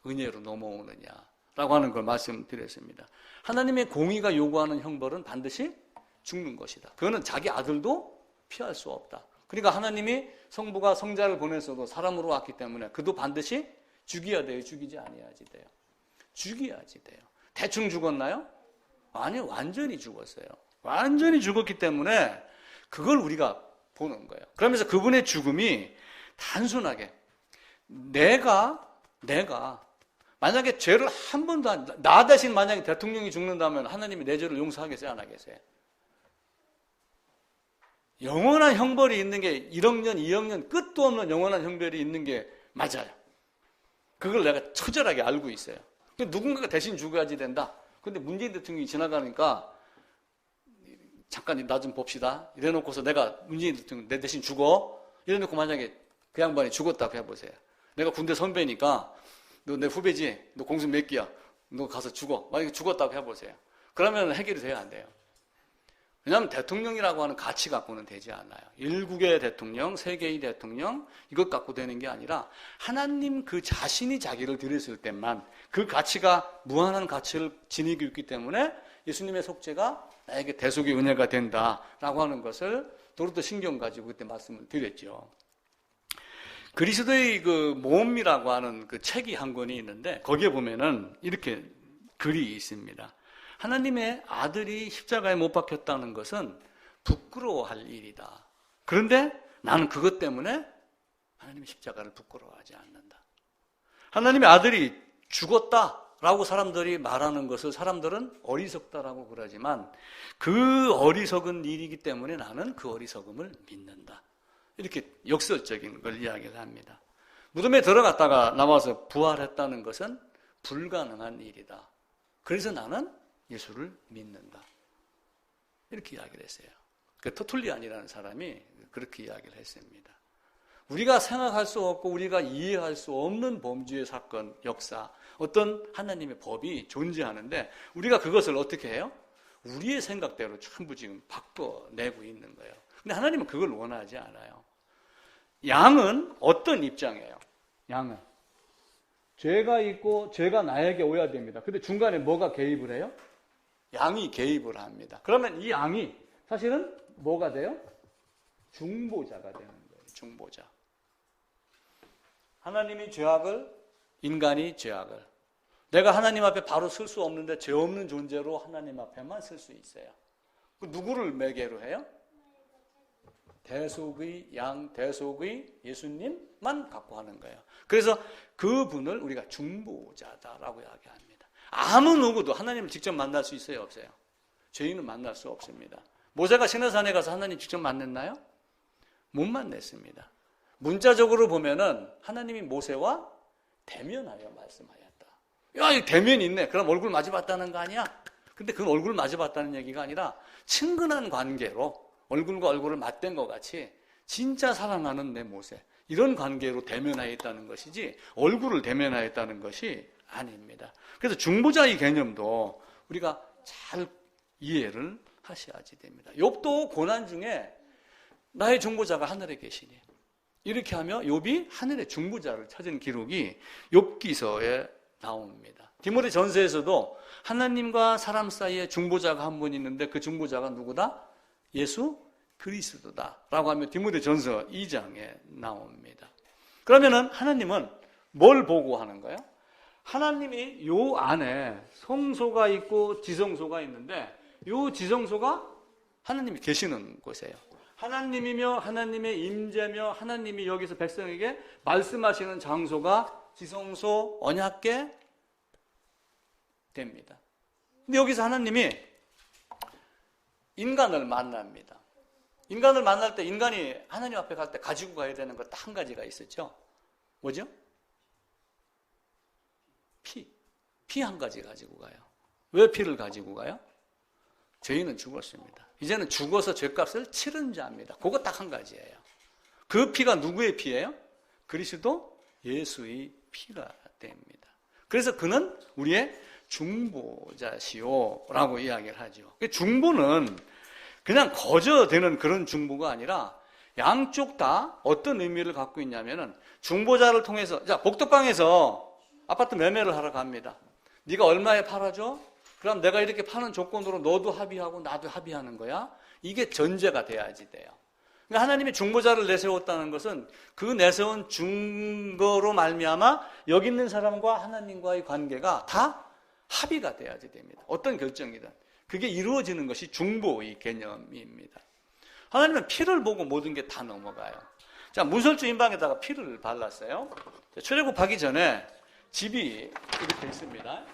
은혜로 넘어오느냐라고 하는 걸 말씀드렸습니다. 하나님의 공의가 요구하는 형벌은 반드시 죽는 것이다. 그거는 자기 아들도 피할 수 없다. 그러니까 하나님이 성부가 성자를 보냈어도 사람으로 왔기 때문에 그도 반드시 죽여야 돼요? 죽이지 아니야지 돼요? 죽여야지 돼요. 대충 죽었나요? 아니요. 완전히 죽었어요. 완전히 죽었기 때문에 그걸 우리가 보는 거예요. 그러면서 그분의 죽음이 단순하게 내가 만약에 죄를 한 번도 나 대신 만약에 대통령이 죽는다면 하나님이 내 죄를 용서하겠어요? 안 하겠어요? 영원한 형벌이 있는 게 1억 년, 2억 년 끝도 없는 영원한 형벌이 있는 게 맞아요. 그걸 내가 처절하게 알고 있어요. 누군가가 대신 죽어야지 된다. 근데 문재인 대통령이 지나가니까 잠깐 나 좀 봅시다. 이래놓고서 내가 문재인 대통령 내 대신 죽어. 이래놓고 만약에 그 양반이 죽었다고 해보세요. 내가 군대 선배니까 너 내 후배지? 너 공수 몇 기야? 너 가서 죽어. 만약에 죽었다고 해보세요. 그러면 해결이 돼야 안 돼요. 왜냐하면 대통령이라고 하는 가치 갖고는 되지 않아요. 일국의 대통령, 세계의 대통령 이것 갖고 되는 게 아니라 하나님 그 자신이 자기를 드렸을 때만 그 가치가 무한한 가치를 지니고 있기 때문에 예수님의 속죄가 나에게 대속의 은혜가 된다라고 하는 것을 도르트 신경 가지고 그때 말씀을 드렸죠. 그리스도의 그 모험이라고 하는 그 책이 한 권이 있는데 거기에 보면은 이렇게 글이 있습니다. 하나님의 아들이 십자가에 못 박혔다는 것은 부끄러워할 일이다. 그런데 나는 그것 때문에 하나님의 십자가를 부끄러워하지 않는다. 하나님의 아들이 죽었다라고 사람들이 말하는 것을 사람들은 어리석다라고 그러지만 그 어리석은 일이기 때문에 나는 그 어리석음을 믿는다. 이렇게 역설적인 걸 이야기를 합니다. 무덤에 들어갔다가 나와서 부활했다는 것은 불가능한 일이다. 그래서 나는 예수를 믿는다. 이렇게 이야기를 했어요. 그 터툴리안이라는 사람이 그렇게 이야기를 했습니다. 우리가 생각할 수 없고 우리가 이해할 수 없는 범죄의 사건, 역사, 어떤 하나님의 법이 존재하는데 우리가 그것을 어떻게 해요? 우리의 생각대로 전부 지금 바꿔내고 있는 거예요. 근데 하나님은 그걸 원하지 않아요. 양은 어떤 입장이에요? 양은 죄가 있고 죄가 나에게 오야 됩니다. 근데 중간에 뭐가 개입을 해요? 양이 개입을 합니다. 그러면 이 양이 사실은 뭐가 돼요? 중보자가 되는 거예요. 중보자. 하나님이 죄악을, 인간이 죄악을. 내가 하나님 앞에 바로 설 수 없는데 죄 없는 존재로 하나님 앞에만 설 수 있어요. 누구를 매개로 해요? 대속의 양, 대속의 예수님만 갖고 하는 거예요. 그래서 그분을 우리가 중보자다라고 이야기합니다. 아무 누구도 하나님을 직접 만날 수 있어요, 없어요? 죄인은 만날 수 없습니다. 모세가 시내산에 가서 하나님 직접 만났나요? 못 만났습니다. 문자적으로 보면은 하나님이 모세와 대면하여 말씀하였다. 야, 이 대면이 있네. 그럼 얼굴 마주봤다는 거 아니야? 근데 그건 얼굴 마주봤다는 얘기가 아니라 친근한 관계로 얼굴과 얼굴을 맞댄 것 같이 진짜 사랑하는 내 모세, 이런 관계로 대면하였다는 것이지 얼굴을 대면하였다는 것이 아닙니다. 그래서 중보자의 개념도 우리가 잘 이해를 하셔야지 됩니다. 욥도 고난 중에 나의 중보자가 하늘에 계시니 이렇게 하며 욥이 하늘의 중보자를 찾은 기록이 욥기서에 나옵니다. 디모데 전서에서도 하나님과 사람 사이에 중보자가 한 분 있는데 그 중보자가 누구다? 예수 그리스도다라고 하며 디모데 전서 2장에 나옵니다. 그러면은 하나님은 뭘 보고 하는 거예요? 하나님이 요 안에 성소가 있고 지성소가 있는데 요 지성소가 하나님이 계시는 곳이에요. 하나님이며 하나님의 임재며 하나님이 여기서 백성에게 말씀하시는 장소가 지성소 언약궤 됩니다. 근데 여기서 하나님이 인간을 만납니다. 인간을 만날 때 인간이 하나님 앞에 갈 때 가지고 가야 되는 것 딱 한 가지가 있었죠. 뭐죠? 피 한 가지 가지고 가요. 왜 피를 가지고 가요? 죄인은 죽었습니다. 이제는 죽어서 죄값을 치른 자입니다. 그거 딱 한 가지예요. 그 피가 누구의 피예요? 그리스도 예수의 피가 됩니다. 그래서 그는 우리의 중보자시오라고 이야기를 하죠. 중보는 그냥 거저되는 그런 중보가 아니라 양쪽 다 어떤 의미를 갖고 있냐면은 중보자를 통해서, 자, 복덕방에서 아파트 매매를 하러 갑니다. 네가 얼마에 팔아줘? 그럼 내가 이렇게 파는 조건으로 너도 합의하고 나도 합의하는 거야. 이게 전제가 돼야지 돼요. 그러니까 하나님이 중보자를 내세웠다는 것은 그 내세운 증거로 말미암아 여기 있는 사람과 하나님과의 관계가 다 합의가 돼야지 됩니다. 어떤 결정이든 그게 이루어지는 것이 중보의 개념입니다. 하나님은 피를 보고 모든 게 다 넘어가요. 자, 문설주 인방에다가 피를 발랐어요. 출애굽하기 전에 집이 이렇게 있습니다.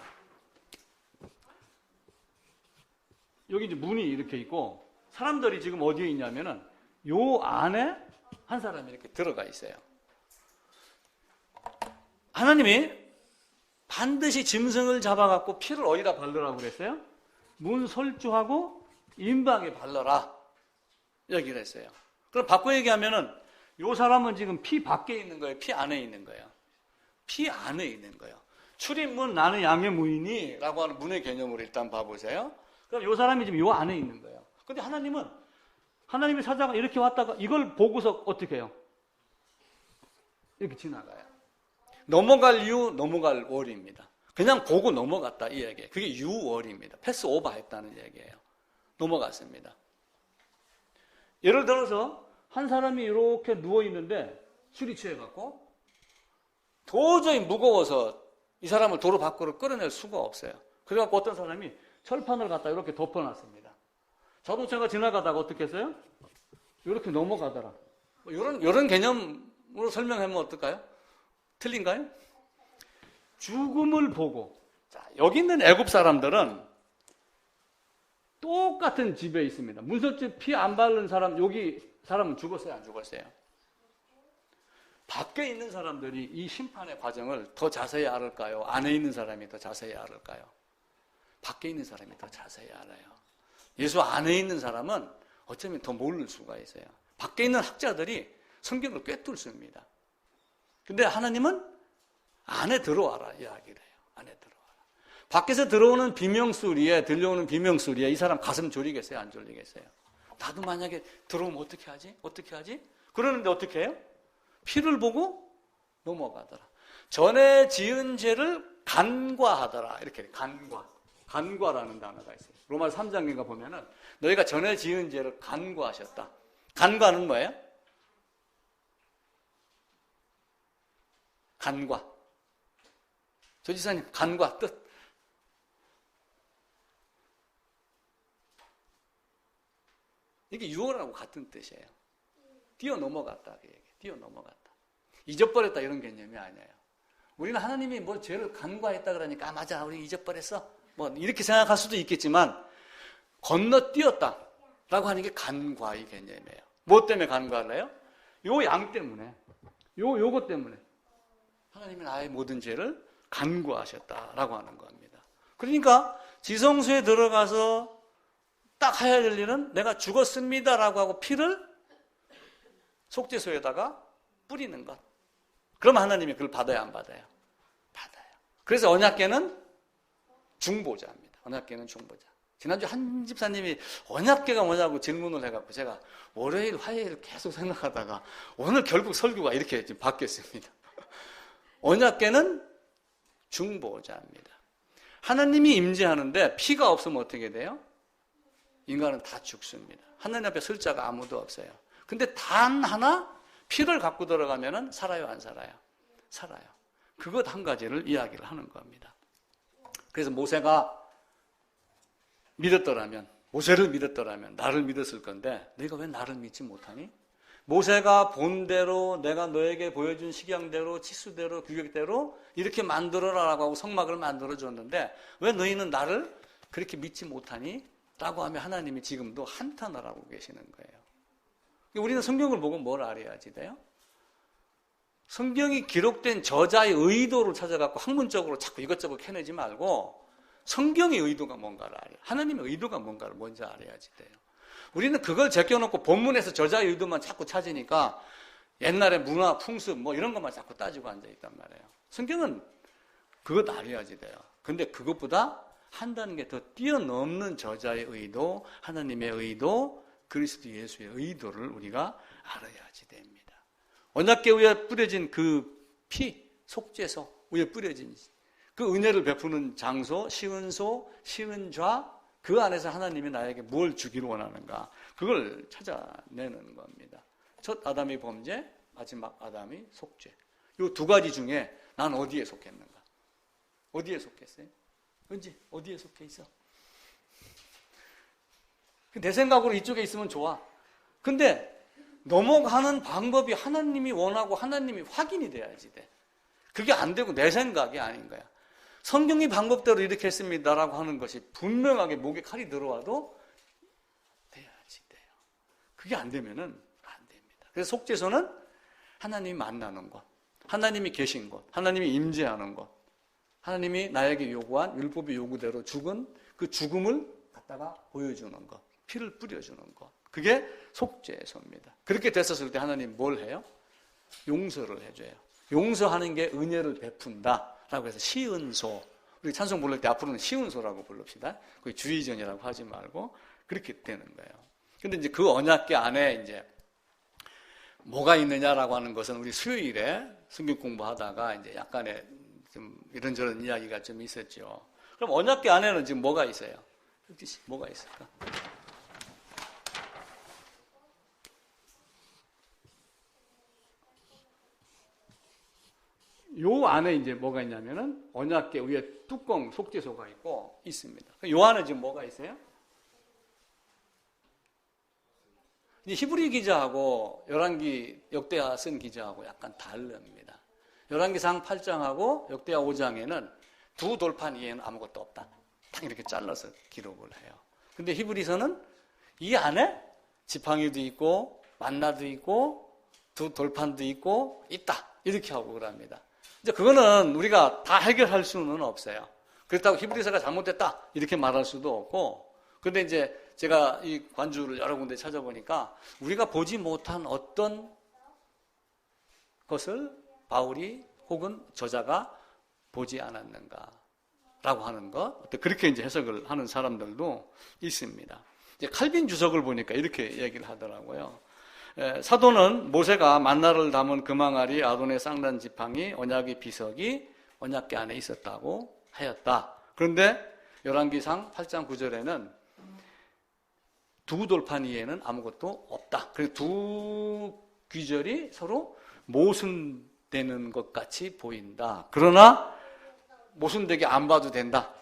여기 이제 문이 이렇게 있고 사람들이 지금 어디에 있냐면은 요 안에 한 사람이 이렇게 들어가 있어요. 하나님이 반드시 짐승을 잡아갖고 피를 어디다 바르라고 그랬어요? 문설주하고 인방에 발라라. 여기를 했어요. 그럼 바꿔 얘기하면은 요 사람은 지금 피 밖에 있는 거예요? 피 안에 있는 거예요? 피 안에 있는 거예요. 출입문 나는 양의 무인이 라고 하는 문의 개념으로 일단 봐보세요. 그럼 요 사람이 지금 요 안에 있는 거예요. 근데 하나님의 사자가 이렇게 왔다가 이걸 보고서 어떻게 해요? 이렇게 지나가요. 넘어갈 이유, 넘어갈 월입니다. 그냥 보고 넘어갔다 이 얘기예요. 그게 유월입니다. 패스 오버 했다는 얘기예요. 넘어갔습니다. 예를 들어서 한 사람이 이렇게 누워있는데 술이 취해갖고 도저히 무거워서 이 사람을 도로 밖으로 끌어낼 수가 없어요. 그래갖고 어떤 사람이 철판을 갖다 이렇게 덮어놨습니다. 자동차가 지나가다가 어떻게 했어요? 이렇게 넘어가더라. 이런 개념으로 설명하면 어떨까요? 틀린가요? 죽음을 보고, 자, 여기 있는 애굽 사람들은 똑같은 집에 있습니다. 문설주 피 안 바른 사람, 여기 사람은 죽었어요, 안 죽었어요? 밖에 있는 사람들이 이 심판의 과정을 더 자세히 알을까요? 안에 있는 사람이 더 자세히 알을까요? 밖에 있는 사람이 더 자세히 알아요. 예수 안에 있는 사람은 어쩌면 더 모를 수가 있어요. 밖에 있는 학자들이 성경을 꿰뚫습니다. 근데 하나님은 안에 들어와라 이야기를 해요. 안에 들어와라. 밖에서 들어오는 비명소리에, 들려오는 비명소리에 이 사람 가슴 졸이겠어요? 안 졸리겠어요? 나도 만약에 들어오면 어떻게 하지? 어떻게 하지? 그러는데 어떻게 해요? 피를 보고 넘어가더라. 전에 지은 죄를 간과하더라. 이렇게 간과라는 단어가 있어요. 로마서 3장인가 보면은 너희가 전에 지은 죄를 간과하셨다. 간과는 뭐예요? 간과. 조 지사님, 간과 뜻. 이게 유월하고 같은 뜻이에요. 뛰어넘어갔다. 뛰어넘어갔다. 잊어버렸다 이런 개념이 아니에요. 우리는 하나님이 뭐 죄를 간과했다 그러니까 맞아 우리 잊어버렸어 뭐 이렇게 생각할 수도 있겠지만 건너뛰었다 라고 하는 게 간과의 개념이에요. 뭐 때문에 간과를 해요? 요 양 때문에 요것 때문에 하나님은 아예 모든 죄를 간과하셨다라고 하는 겁니다. 그러니까 지성소에 들어가서 딱 해야 될 일은 내가 죽었습니다라고 하고 피를 속죄소에다가 뿌리는 것. 그럼 하나님이 그걸 받아야 안 받아요? 받아요. 그래서 언약궤는 중보자입니다. 언약궤는 중보자. 지난주 한 집사님이 언약궤가 뭐냐고 질문을 해갖고 제가 월요일, 화요일 계속 생각하다가 오늘 결국 설교가 이렇게 바뀌었습니다. 언약궤는 중보자입니다. 하나님이 임재하는데 피가 없으면 어떻게 돼요? 인간은 다 죽습니다. 하나님 앞에 설 자가 아무도 없어요. 근데 단 하나 피를 갖고 들어가면은 살아요, 안 살아요? 살아요. 그것 한 가지를 이야기를 하는 겁니다. 그래서 모세가 모세를 믿었더라면 나를 믿었을 건데 너희가 왜 나를 믿지 못하니? 모세가 본대로 내가 너에게 보여준 식양대로 치수대로 규격대로 이렇게 만들어라라고 하고 성막을 만들어줬는데 왜 너희는 나를 그렇게 믿지 못하니? 라고 하면 하나님이 지금도 한탄을 하고 계시는 거예요. 우리는 성경을 보고 뭘 알아야지 돼요? 성경이 기록된 저자의 의도를 찾아갖고 학문적으로 자꾸 이것저것 캐내지 말고 성경의 의도가 뭔가를 알아요. 하나님의 의도가 뭔가를 먼저 알아야지 돼요. 우리는 그걸 제껴놓고 본문에서 저자의 의도만 자꾸 찾으니까 옛날의 문화, 풍습 뭐 이런 것만 자꾸 따지고 앉아있단 말이에요. 성경은 그것 알아야지 돼요. 근데 그것보다 한 단계 더 뛰어넘는 저자의 의도, 하나님의 의도, 그리스도 예수의 의도를 우리가 알아야지 됩니다. 언약궤 위에 뿌려진 그 피, 속죄소 위에 뿌려진 그 은혜를 베푸는 장소, 시은소, 시은좌, 그 안에서 하나님이 나에게 뭘 주기를 원하는가, 그걸 찾아내는 겁니다. 첫 아담이 범죄, 마지막 아담이 속죄. 이 두 가지 중에 난 어디에 속했는가? 어디에 속했어요? 은지, 어디에 속해 있어? 내 생각으로 이쪽에 있으면 좋아. 근데 넘어가는 방법이 하나님이 원하고 하나님이 확인이 돼야지 돼. 그게 안 되고 내 생각이 아닌 거야. 성경이 방법대로 이렇게 했습니다라고 하는 것이 분명하게 목에 칼이 들어와도 돼야지 돼요. 그게 안 되면은 안 됩니다. 그래서 속죄소는 하나님이 만나는 곳, 하나님이 계신 곳, 하나님이 임재하는 곳, 하나님이 나에게 요구한 율법의 요구대로 죽은 그 죽음을 갖다가 보여주는 것, 피를 뿌려주는 것, 그게 속죄소입니다. 그렇게 됐었을 때 하나님 뭘 해요? 용서를 해줘요. 용서하는 게 은혜를 베푼다라고 해서 시은소, 우리 찬송 부를 때 앞으로는 시은소라고 부릅시다. 그 주의전이라고 하지 말고 그렇게 되는 거예요. 근데 이제 그 언약궤 안에 이제 뭐가 있느냐라고 하는 것은 우리 수요일에 성경 공부하다가 이제 약간의 좀 이런저런 이야기가 좀 있었죠. 그럼 언약궤 안에는 지금 뭐가 있어요? 뭐가 있을까? 요 안에 이제 뭐가 있냐면은 언약궤 위에 뚜껑 속죄소가 있고 있습니다. 요 안에 지금 뭐가 있어요? 이제 히브리 기자하고 열왕기 역대하 쓴 기자하고 약간 다릅니다. 열왕기상 8장하고 역대하 5장에는 두 돌판 이외에는 아무것도 없다. 딱 이렇게 잘라서 기록을 해요. 근데 히브리서는 이 안에 지팡이도 있고 만나도 있고 두 돌판도 있고 있다. 이렇게 하고 그럽니다. 이제 그거는 우리가 다 해결할 수는 없어요. 그렇다고 히브리서가 잘못됐다. 이렇게 말할 수도 없고. 근데 이제 제가 이 관주를 여러 군데 찾아보니까 우리가 보지 못한 어떤 것을 바울이 혹은 저자가 보지 않았는가라고 하는 것, 그렇게 이제 해석을 하는 사람들도 있습니다. 이제 칼빈 주석을 보니까 이렇게 얘기를 하더라고요. 사도는 모세가 만나를 담은 금항아리 아론의 쌍난 지팡이 언약의 비석이 언약궤 안에 있었다고 하였다. 그런데 열왕기상 8장 9절에는 두 돌판 이에는 아무것도 없다. 그리고 두 귀절이 서로 모순되는 것 같이 보인다. 그러나 모순되게 안 봐도 된다.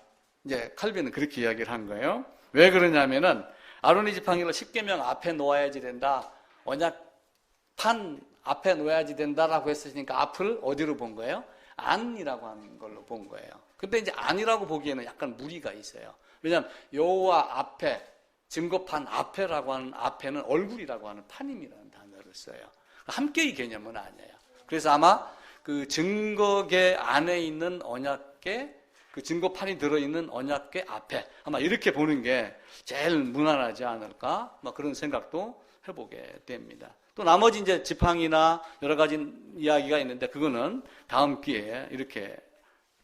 이제 칼빈은 그렇게 이야기를 한 거예요. 왜 그러냐면은 아론의 지팡이를 십계명 앞에 놓아야지 된다. 언약판 앞에 놓아야지 된다라고 했으니까 앞을 어디로 본 거예요? 안이라고 하는 걸로 본 거예요. 근데 이제 안이라고 보기에는 약간 무리가 있어요. 왜냐하면 여호와 앞에, 증거판 앞에라고 하는 앞에는 얼굴이라고 하는 판임이라는 단어를 써요. 함께의 개념은 아니에요. 그래서 아마 그 증거궤 안에 있는 언약궤, 그 증거판이 들어있는 언약궤 앞에 아마 이렇게 보는 게 제일 무난하지 않을까? 뭐 그런 생각도 해보게 됩니다. 또 나머지 이제 지팡이나 여러 가지 이야기가 있는데 그거는 다음 기회에 이렇게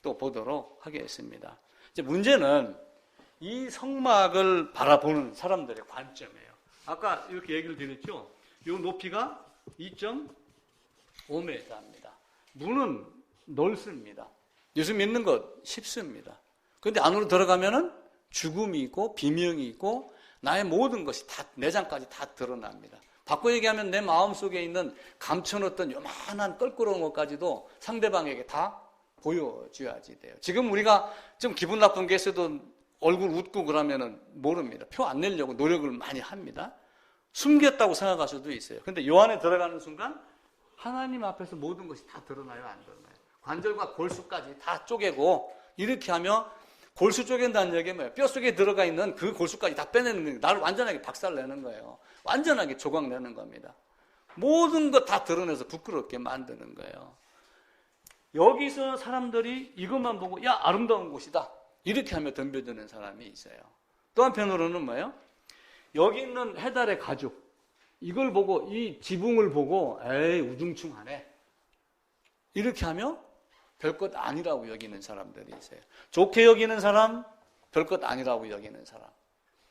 또 보도록 하겠습니다. 이제 문제는 이 성막을 바라보는 사람들의 관점이에요. 아까 이렇게 얘기를 드렸죠. 이 높이가 2.5m입니다. 문은 넓습니다. 예수 믿는 것 쉽습니다. 그런데 안으로 들어가면은 죽음이 있고 비명이 있고 나의 모든 것이 다 내장까지 다 드러납니다. 바꿔 얘기하면 내 마음속에 있는 감춰놓던 요만한 껄끄러운 것까지도 상대방에게 다 보여줘야지 돼요. 지금 우리가 좀 기분 나쁜 게 있어도 얼굴 웃고 그러면은 모릅니다. 표 안 내려고 노력을 많이 합니다. 숨겼다고 생각할 수도 있어요. 근데 요 안에 들어가는 순간 하나님 앞에서 모든 것이 다 드러나요, 안 드러나요? 관절과 골수까지 다 쪼개고 이렇게 하며 골수 쪼갠다는 얘기는 뭐예요? 뼈 속에 들어가 있는 그 골수까지 다 빼내는 거예요. 나를 완전하게 박살내는 거예요. 완전하게 조각내는 겁니다. 모든 것 다 드러내서 부끄럽게 만드는 거예요. 여기서 사람들이 이것만 보고 야 아름다운 곳이다 이렇게 하며 덤벼드는 사람이 있어요. 또 한편으로는 뭐예요? 여기 있는 해달의 가죽 이걸 보고 이 지붕을 보고 에이 우중충하네 이렇게 하며 별것 아니라고 여기는 사람들이 있어요. 좋게 여기는 사람, 별것 아니라고 여기는 사람.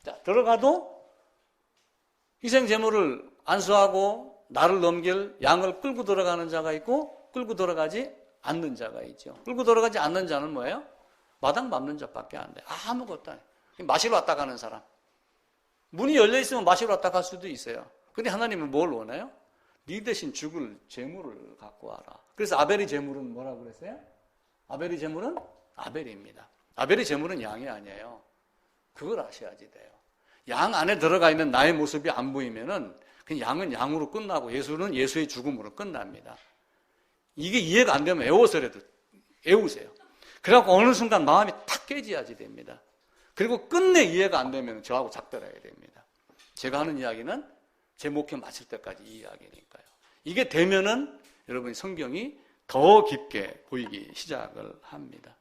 자, 들어가도 희생 제물을 안수하고 나를 넘길 양을 끌고 들어가는 자가 있고 끌고 들어가지 않는 자가 있죠. 끌고 들어가지 않는 자는 뭐예요? 마당 밟는 자밖에 안 돼. 아무것도 안 해. 마시러 왔다 가는 사람. 문이 열려 있으면 마시러 왔다 갈 수도 있어요. 근데 하나님은 뭘 원해요? 네 대신 죽을 제물을 갖고 와라. 그래서 아벨의 제물은 뭐라고 그랬어요? 아벨의 제물은 아벨입니다. 아벨의 제물은 양이 아니에요. 그걸 아셔야지 돼요. 양 안에 들어가 있는 나의 모습이 안 보이면은 그냥 양은 양으로 끝나고 예수는 예수의 죽음으로 끝납니다. 이게 이해가 안 되면 애워서라도 애우세요. 그래갖고 어느 순간 마음이 탁 깨져야지 됩니다. 그리고 끝내 이해가 안 되면 저하고 작별해야 됩니다. 제가 하는 이야기는 제 목표 마칠 때까지 이 이야기니까요. 이게 되면은 여러분이 성경이 더 깊게 보이기 시작을 합니다.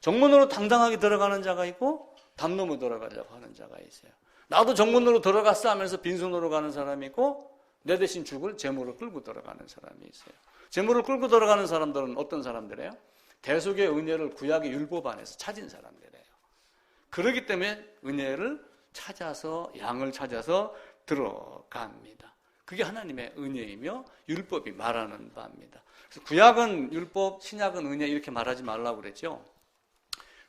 정문으로 당당하게 들어가는 자가 있고 담 넘어 들어가려고 하는 자가 있어요. 나도 정문으로 들어갔어 하면서 빈손으로 가는 사람이 있고 내 대신 죽을 제물을 끌고 들어가는 사람이 있어요. 제물을 끌고 들어가는 사람들은 어떤 사람들이에요? 대속의 은혜를 구약의 율법 안에서 찾은 사람들이에요. 그렇기 때문에 은혜를 찾아서 양을 찾아서 들어갑니다. 그게 하나님의 은혜이며 율법이 말하는 바입니다. 그래서 구약은 율법, 신약은 은혜 이렇게 말하지 말라고 그랬죠.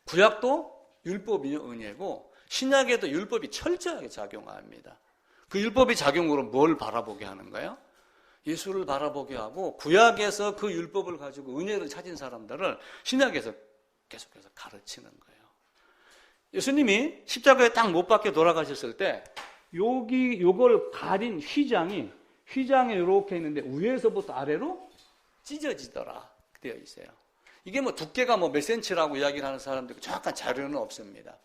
구약도 율법이요 은혜고 신약에도 율법이 철저하게 작용합니다. 그 율법의 작용으로 뭘 바라보게 하는 거예요? 예수를 바라보게 하고 구약에서 그 율법을 가지고 은혜를 찾은 사람들을 신약에서 계속해서 가르치는 거예요. 예수님이 십자가에 딱 못 박혀 돌아가셨을 때 요걸 가린 휘장이 이렇게 있는데 위에서부터 아래로 찢어지더라 되어 있어요. 이게 뭐 두께가 몇 센치라고 이야기를 하는 사람도 있고 정확한 자료는 없습니다.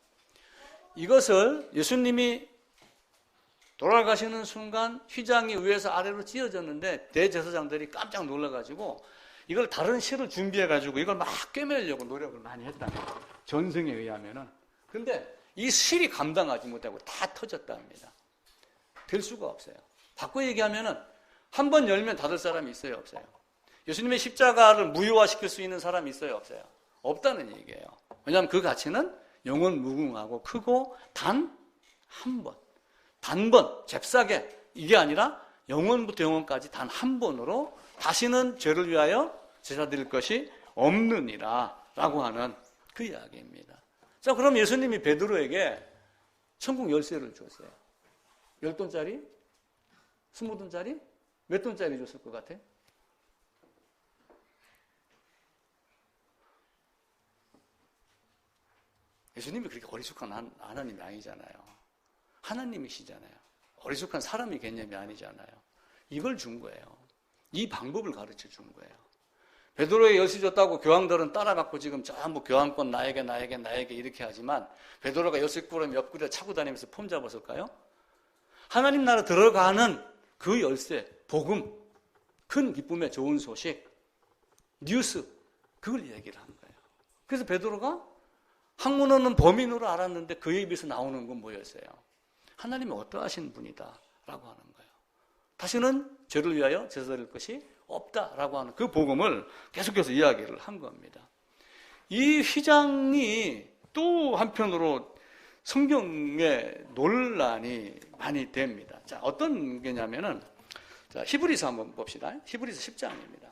이것을 예수님이 돌아가시는 순간 휘장이 위에서 아래로 찢어졌는데 대제사장들이 깜짝 놀라가지고 이걸 다른 실을 준비해가지고 이걸 막 꿰매려고 노력을 많이 했다는 거예요. 전승에 의하면은. 근데 이 실이 감당하지 못하고 다 터졌답니다. 될 수가 없어요. 바꿔 얘기하면은 한 번 열면 닫을 사람이 있어요, 없어요? 예수님의 십자가를 무효화시킬 수 있는 사람이 있어요, 없어요? 없다는 얘기예요. 왜냐하면 그 가치는 영원 무궁하고 크고 단 한 번, 단번, 잽싸게 이게 아니라 영원부터 영원까지 단 한 번으로 다시는 죄를 위하여 제사 드릴 것이 없느니라 라고 하는 그 이야기입니다. 자, 그럼 예수님이 베드로에게 천국 열쇠를 줬어요. 10돈짜리? 20돈짜리? 몇 돈짜리 줬을 것 같아요? 예수님이 그렇게 어리숙한 하나님이 아니잖아요. 하나님이시잖아요. 어리숙한 사람의 개념이 아니잖아요. 이걸 준 거예요. 이 방법을 가르쳐 준 거예요. 베드로에게 열쇠 줬다고 교황들은 따라갖고 지금 전부 교황권 나에게 이렇게 하지만 베드로가 열쇠꾸러미 옆구리에 차고 다니면서 폼 잡았을까요? 하나님 나라 들어가는 그 열쇠, 복음, 큰 기쁨의 좋은 소식, 뉴스, 그걸 얘기를 한 거예요. 그래서 베드로가 학문어는 범인으로 알았는데 그에 입에서 나오는 건 뭐였어요? 하나님이 어떠하신 분이다 라고 하는 거예요. 다시는 죄를 위하여 제사 드릴 것이 없다라고 하는 그 복음을 계속해서 이야기를 한 겁니다. 이 휘장이 또 한편으로 성경에 논란이 많이 됩니다. 자, 어떤 게냐면은 자, 히브리서 한번 봅시다. 히브리서 10장입니다.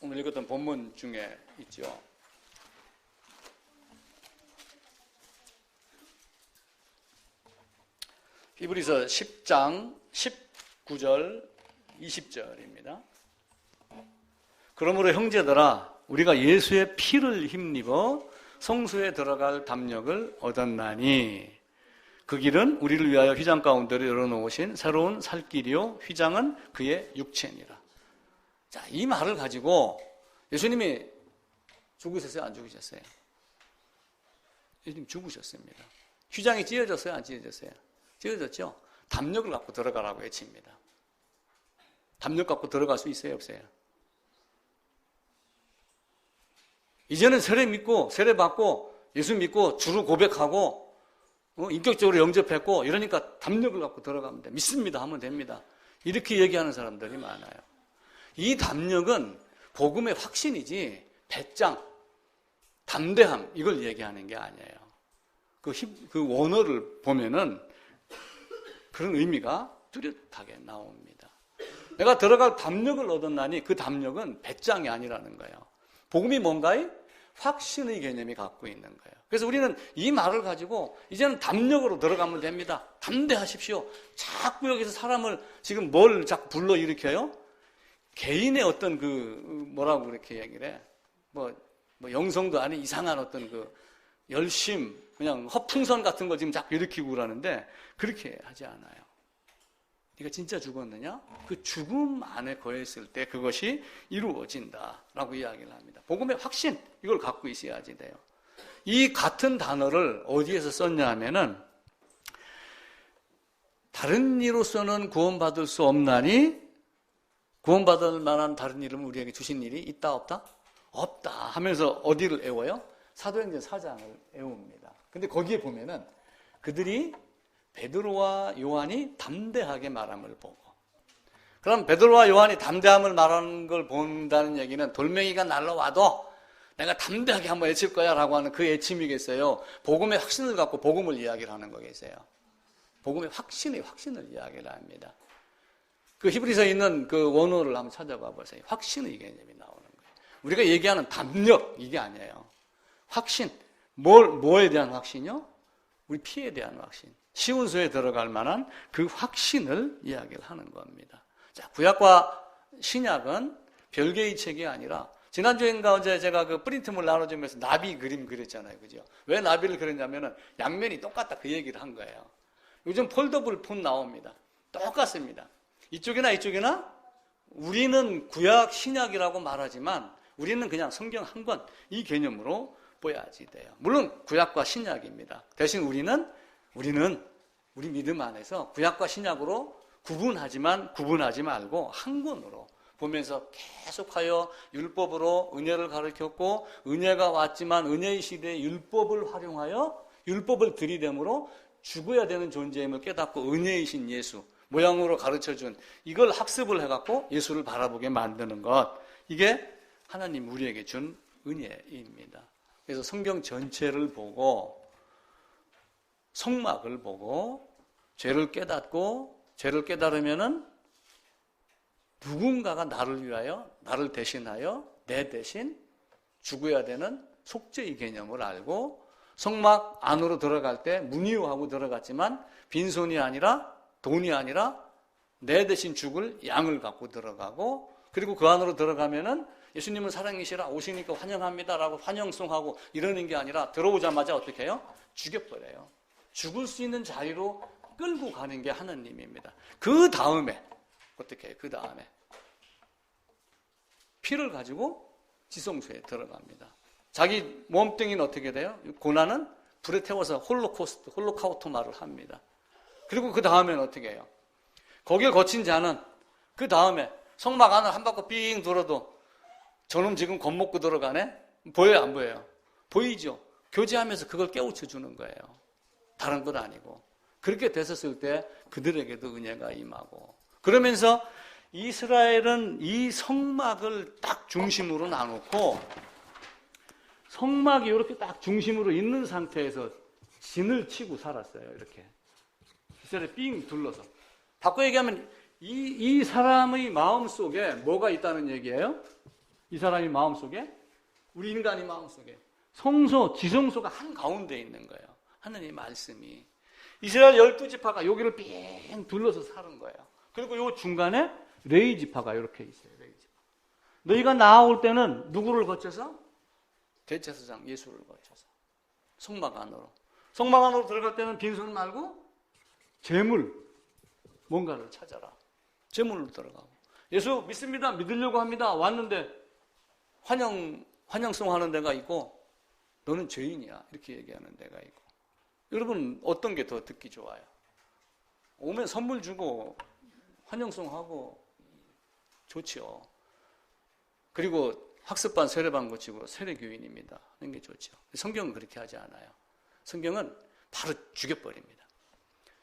오늘 읽었던 본문 중에 있죠. 히브리서 10장 19절 20절입니다. 그러므로 형제들아 우리가 예수의 피를 힘입어 성소에 들어갈 담력을 얻었나니 그 길은 우리를 위하여 휘장 가운데로 열어놓으신 새로운 살 길이요 휘장은 그의 육체니라. 자, 이 말을 가지고 예수님이 죽으셨어요? 안 죽으셨어요? 예수님 죽으셨습니다. 휘장이 찢어졌어요? 안 찢어졌어요? 찢어졌죠? 담력을 갖고 들어가라고 외칩니다. 담력 갖고 들어갈 수 있어요? 없어요? 이제는 세례 믿고 세례 받고 예수 믿고 주를 고백하고 인격적으로 영접했고 이러니까 담력을 갖고 들어가면 돼. 믿습니다 하면 됩니다. 이렇게 얘기하는 사람들이 많아요. 이 담력은 복음의 확신이지 배짱, 담대함 이걸 얘기하는 게 아니에요. 그 원어를 보면은 그런 의미가 뚜렷하게 나옵니다. 내가 들어갈 담력을 얻었나니 그 담력은 배짱이 아니라는 거예요. 복음이 뭔가요? 확신의 개념이 갖고 있는 거예요. 그래서 우리는 이 말을 가지고 이제는 담력으로 들어가면 됩니다. 담대하십시오. 자꾸 여기서 사람을 지금 뭘 자꾸 불러일으켜요? 개인의 어떤 뭐라고 그렇게 얘기를 해? 뭐 영성도 아닌 이상한 어떤 열심, 그냥 허풍선 같은 거 지금 자꾸 일으키고 그러는데 그렇게 하지 않아요. 네가 진짜 죽었느냐? 그 죽음 안에 거했을 때 그것이 이루어진다라고 이야기를 합니다. 복음의 확신, 이걸 갖고 있어야지 돼요. 이 같은 단어를 어디에서 썼냐 하면은 다른 이로서는 구원받을 수 없나니 구원받을 만한 다른 이름을 우리에게 주신 일이 있다 없다? 없다 하면서 어디를 애워요? 사도행전 4장을 애웁니다. 근데 거기에 보면은 그들이 베드로와 요한이 담대하게 말함을 보고, 그럼 베드로와 요한이 담대함을 말하는 걸 본다는 얘기는 돌멩이가 날라와도 내가 담대하게 한번 외칠 거야 라고 하는 그 애침이겠어요? 복음의 확신을 갖고 복음을 이야기를 하는 거겠어요? 복음의 확신을 이야기를 합니다. 그 히브리서에 있는 그 원어를 한번 찾아봐 보세요. 확신의 개념이 나오는 거예요. 우리가 얘기하는 담력, 이게 아니에요. 확신. 뭐에 대한 확신이요? 우리 피에 대한 확신. 시온소에 들어갈 만한 그 확신을 이야기를 하는 겁니다. 자, 구약과 신약은 별개의 책이 아니라, 지난주인가 어제 제가 그 프린트물 나눠주면서 나비 그림 그렸잖아요. 그죠? 왜 나비를 그렸냐면은 양면이 똑같다 그 얘기를 한 거예요. 요즘 폴더블 폰 나옵니다. 똑같습니다. 이쪽이나 우리는 구약, 신약이라고 말하지만 우리는 그냥 성경 한 권, 이 개념으로 보야지 돼요. 물론 구약과 신약입니다. 대신 우리는 우리 믿음 안에서 구약과 신약으로 구분하지 말고 한 권으로 보면서 계속하여 율법으로 은혜를 가르쳤고, 은혜가 왔지만 은혜의 시대에 율법을 활용하여 율법을 들이댐으로 죽어야 되는 존재임을 깨닫고 은혜이신 예수 모양으로 가르쳐준 이걸 학습을 해갖고 예수를 바라보게 만드는 것, 이게 하나님 우리에게 준 은혜입니다. 그래서 성경 전체를 보고 성막을 보고 죄를 깨닫고, 죄를 깨달으면은 누군가가 나를 위하여, 나를 대신하여 내 대신 죽어야 되는 속죄의 개념을 알고, 성막 안으로 들어갈 때 문의하고 들어갔지만 빈손이 아니라, 돈이 아니라 내 대신 죽을 양을 갖고 들어가고, 그리고 그 안으로 들어가면은 예수님은 사랑이시라 오시니까 환영합니다라고 환영송하고 이러는 게 아니라 들어오자마자 어떻게 해요? 죽여버려요. 죽을 수 있는 자리로 끌고 가는 게 하나님입니다. 그 다음에 어떻게 해요? 그 다음에 피를 가지고 지성소에 들어갑니다. 자기 몸뚱이는 어떻게 돼요? 고난은 불에 태워서 홀로카우토마를 합니다. 그리고 그 다음에는 어떻게 해요? 거길 거친 자는 그 다음에 성막 안을 한 바퀴 삥 돌아도 저놈 지금 겁먹고 들어가네? 보여요, 안 보여요? 보이죠? 교제하면서 그걸 깨우쳐 주는 거예요. 다른 건 아니고. 그렇게 됐었을 때 그들에게도 은혜가 임하고, 그러면서 이스라엘은 이 성막을 딱 중심으로 나놓고, 성막이 이렇게 딱 중심으로 있는 상태에서 진을 치고 살았어요. 이렇게 이스라엘 삥 둘러서. 바꿔 얘기하면 이 사람의 마음속에 뭐가 있다는 얘기예요? 이 사람의 마음속에, 우리 인간의 마음속에 성소, 지성소가 한가운데 있는 거예요. 하느님의 말씀이. 이스라엘 12지파가 여기를 삥 둘러서 사는 거예요. 그리고 요 중간에 레위 지파가 이렇게 있어요. 레위 지파. 너희가 나올 때는 누구를 거쳐서? 대제사장 예수를 거쳐서 성막 안으로 들어갈 때는 빈손 말고 재물, 뭔가를 찾아라. 재물로 들어가고, 예수 믿습니다, 믿으려고 합니다, 왔는데 환영송 하는 데가 있고 너는 죄인이야 이렇게 얘기하는 데가 있고. 여러분 어떤 게 더 듣기 좋아요? 오면 선물 주고 환영송 하고 좋죠. 그리고 학습반 세례반 거치고 세례교인입니다 하는 게 좋죠. 성경은 그렇게 하지 않아요. 성경은 바로 죽여버립니다.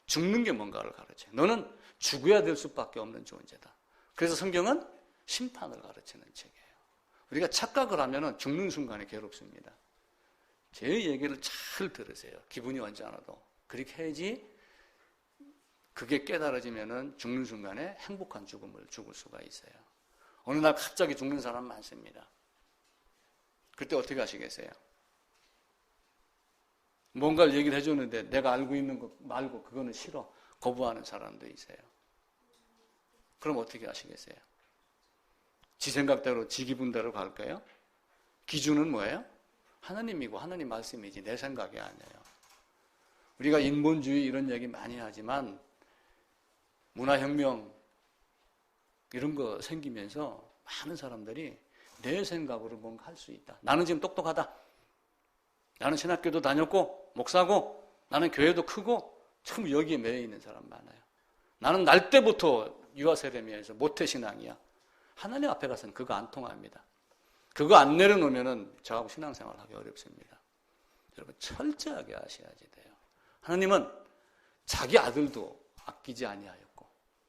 죽는 게 뭔가를 가르쳐요. 너는 죽어야 될 수밖에 없는 존재다. 그래서 성경은 심판을 가르치는 책이에요. 우리가 착각을 하면은 죽는 순간에 괴롭습니다. 제 얘기를 잘 들으세요. 기분이 언짢아도. 그렇게 해야지 그게 깨달아지면은 죽는 순간에 행복한 죽음을 죽을 수가 있어요. 어느 날 갑자기 죽는 사람 많습니다. 그때 어떻게 하시겠어요? 뭔가를 얘기를 해줬는데 내가 알고 있는 거 말고 그거는 싫어. 거부하는 사람도 있어요. 그럼 어떻게 하시겠어요? 지 생각대로, 지 기분대로 갈까요? 기준은 뭐예요? 하나님이고 하나님 말씀이지 내 생각이 아니에요. 우리가 인본주의 이런 얘기 많이 하지만 문화혁명 이런 거 생기면서 많은 사람들이 내 생각으로 뭔가 할 수 있다. 나는 지금 똑똑하다. 나는 신학교도 다녔고 목사고 나는 교회도 크고 참 여기에 매여 있는 사람 많아요. 나는 날 때부터 유아세례미에서 모태신앙이야. 하나님 앞에 가서는 그거 안 통합니다. 그거 안 내려놓으면은 저하고 신앙생활 하기 어렵습니다. 여러분 철저하게 아셔야지 돼요. 하나님은 자기 아들도 아끼지 아니하였고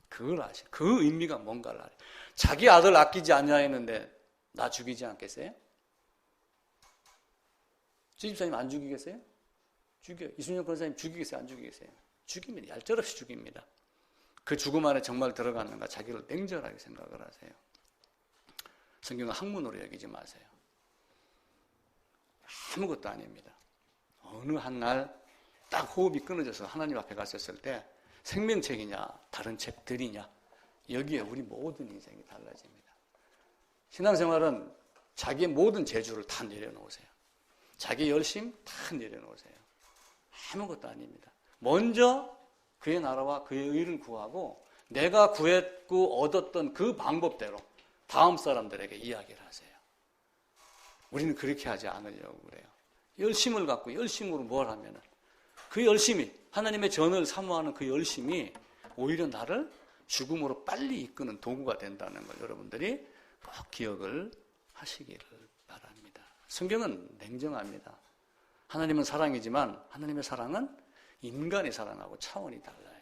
그걸 아셔. 그 의미가 뭔가를 알아요. 자기 아들 아끼지 아니하였는데 나 죽이지 않겠어요? 주집사님 안 죽이겠어요? 죽여요. 이순영 권사님 죽이겠어요? 안 죽이겠어요? 죽입니다. 얄짤없이 죽입니다. 그 죽음 안에 정말 들어갔는가 자기를 냉정하게 생각을 하세요. 성경은 학문으로 여기지 마세요. 아무것도 아닙니다. 어느 한 날 딱 호흡이 끊어져서 하나님 앞에 갔었을 때 생명책이냐 다른 책들이냐 여기에 우리 모든 인생이 달라집니다. 신앙생활은 자기의 모든 재주를 다 내려놓으세요. 자기 열심 다 내려놓으세요. 아무것도 아닙니다. 먼저 그의 나라와 그의 의를 구하고 내가 구했고 얻었던 그 방법대로 다음 사람들에게 이야기를 하세요. 우리는 그렇게 하지 않으려고 그래요. 열심을 갖고 열심으로 뭘 하면은 그 열심이 하나님의 전을 사모하는 그 열심이 오히려 나를 죽음으로 빨리 이끄는 도구가 된다는 걸 여러분들이 꼭 기억을 하시기를 바랍니다. 성경은 냉정합니다. 하나님은 사랑이지만 하나님의 사랑은 인간의 사랑하고 차원이 달라요.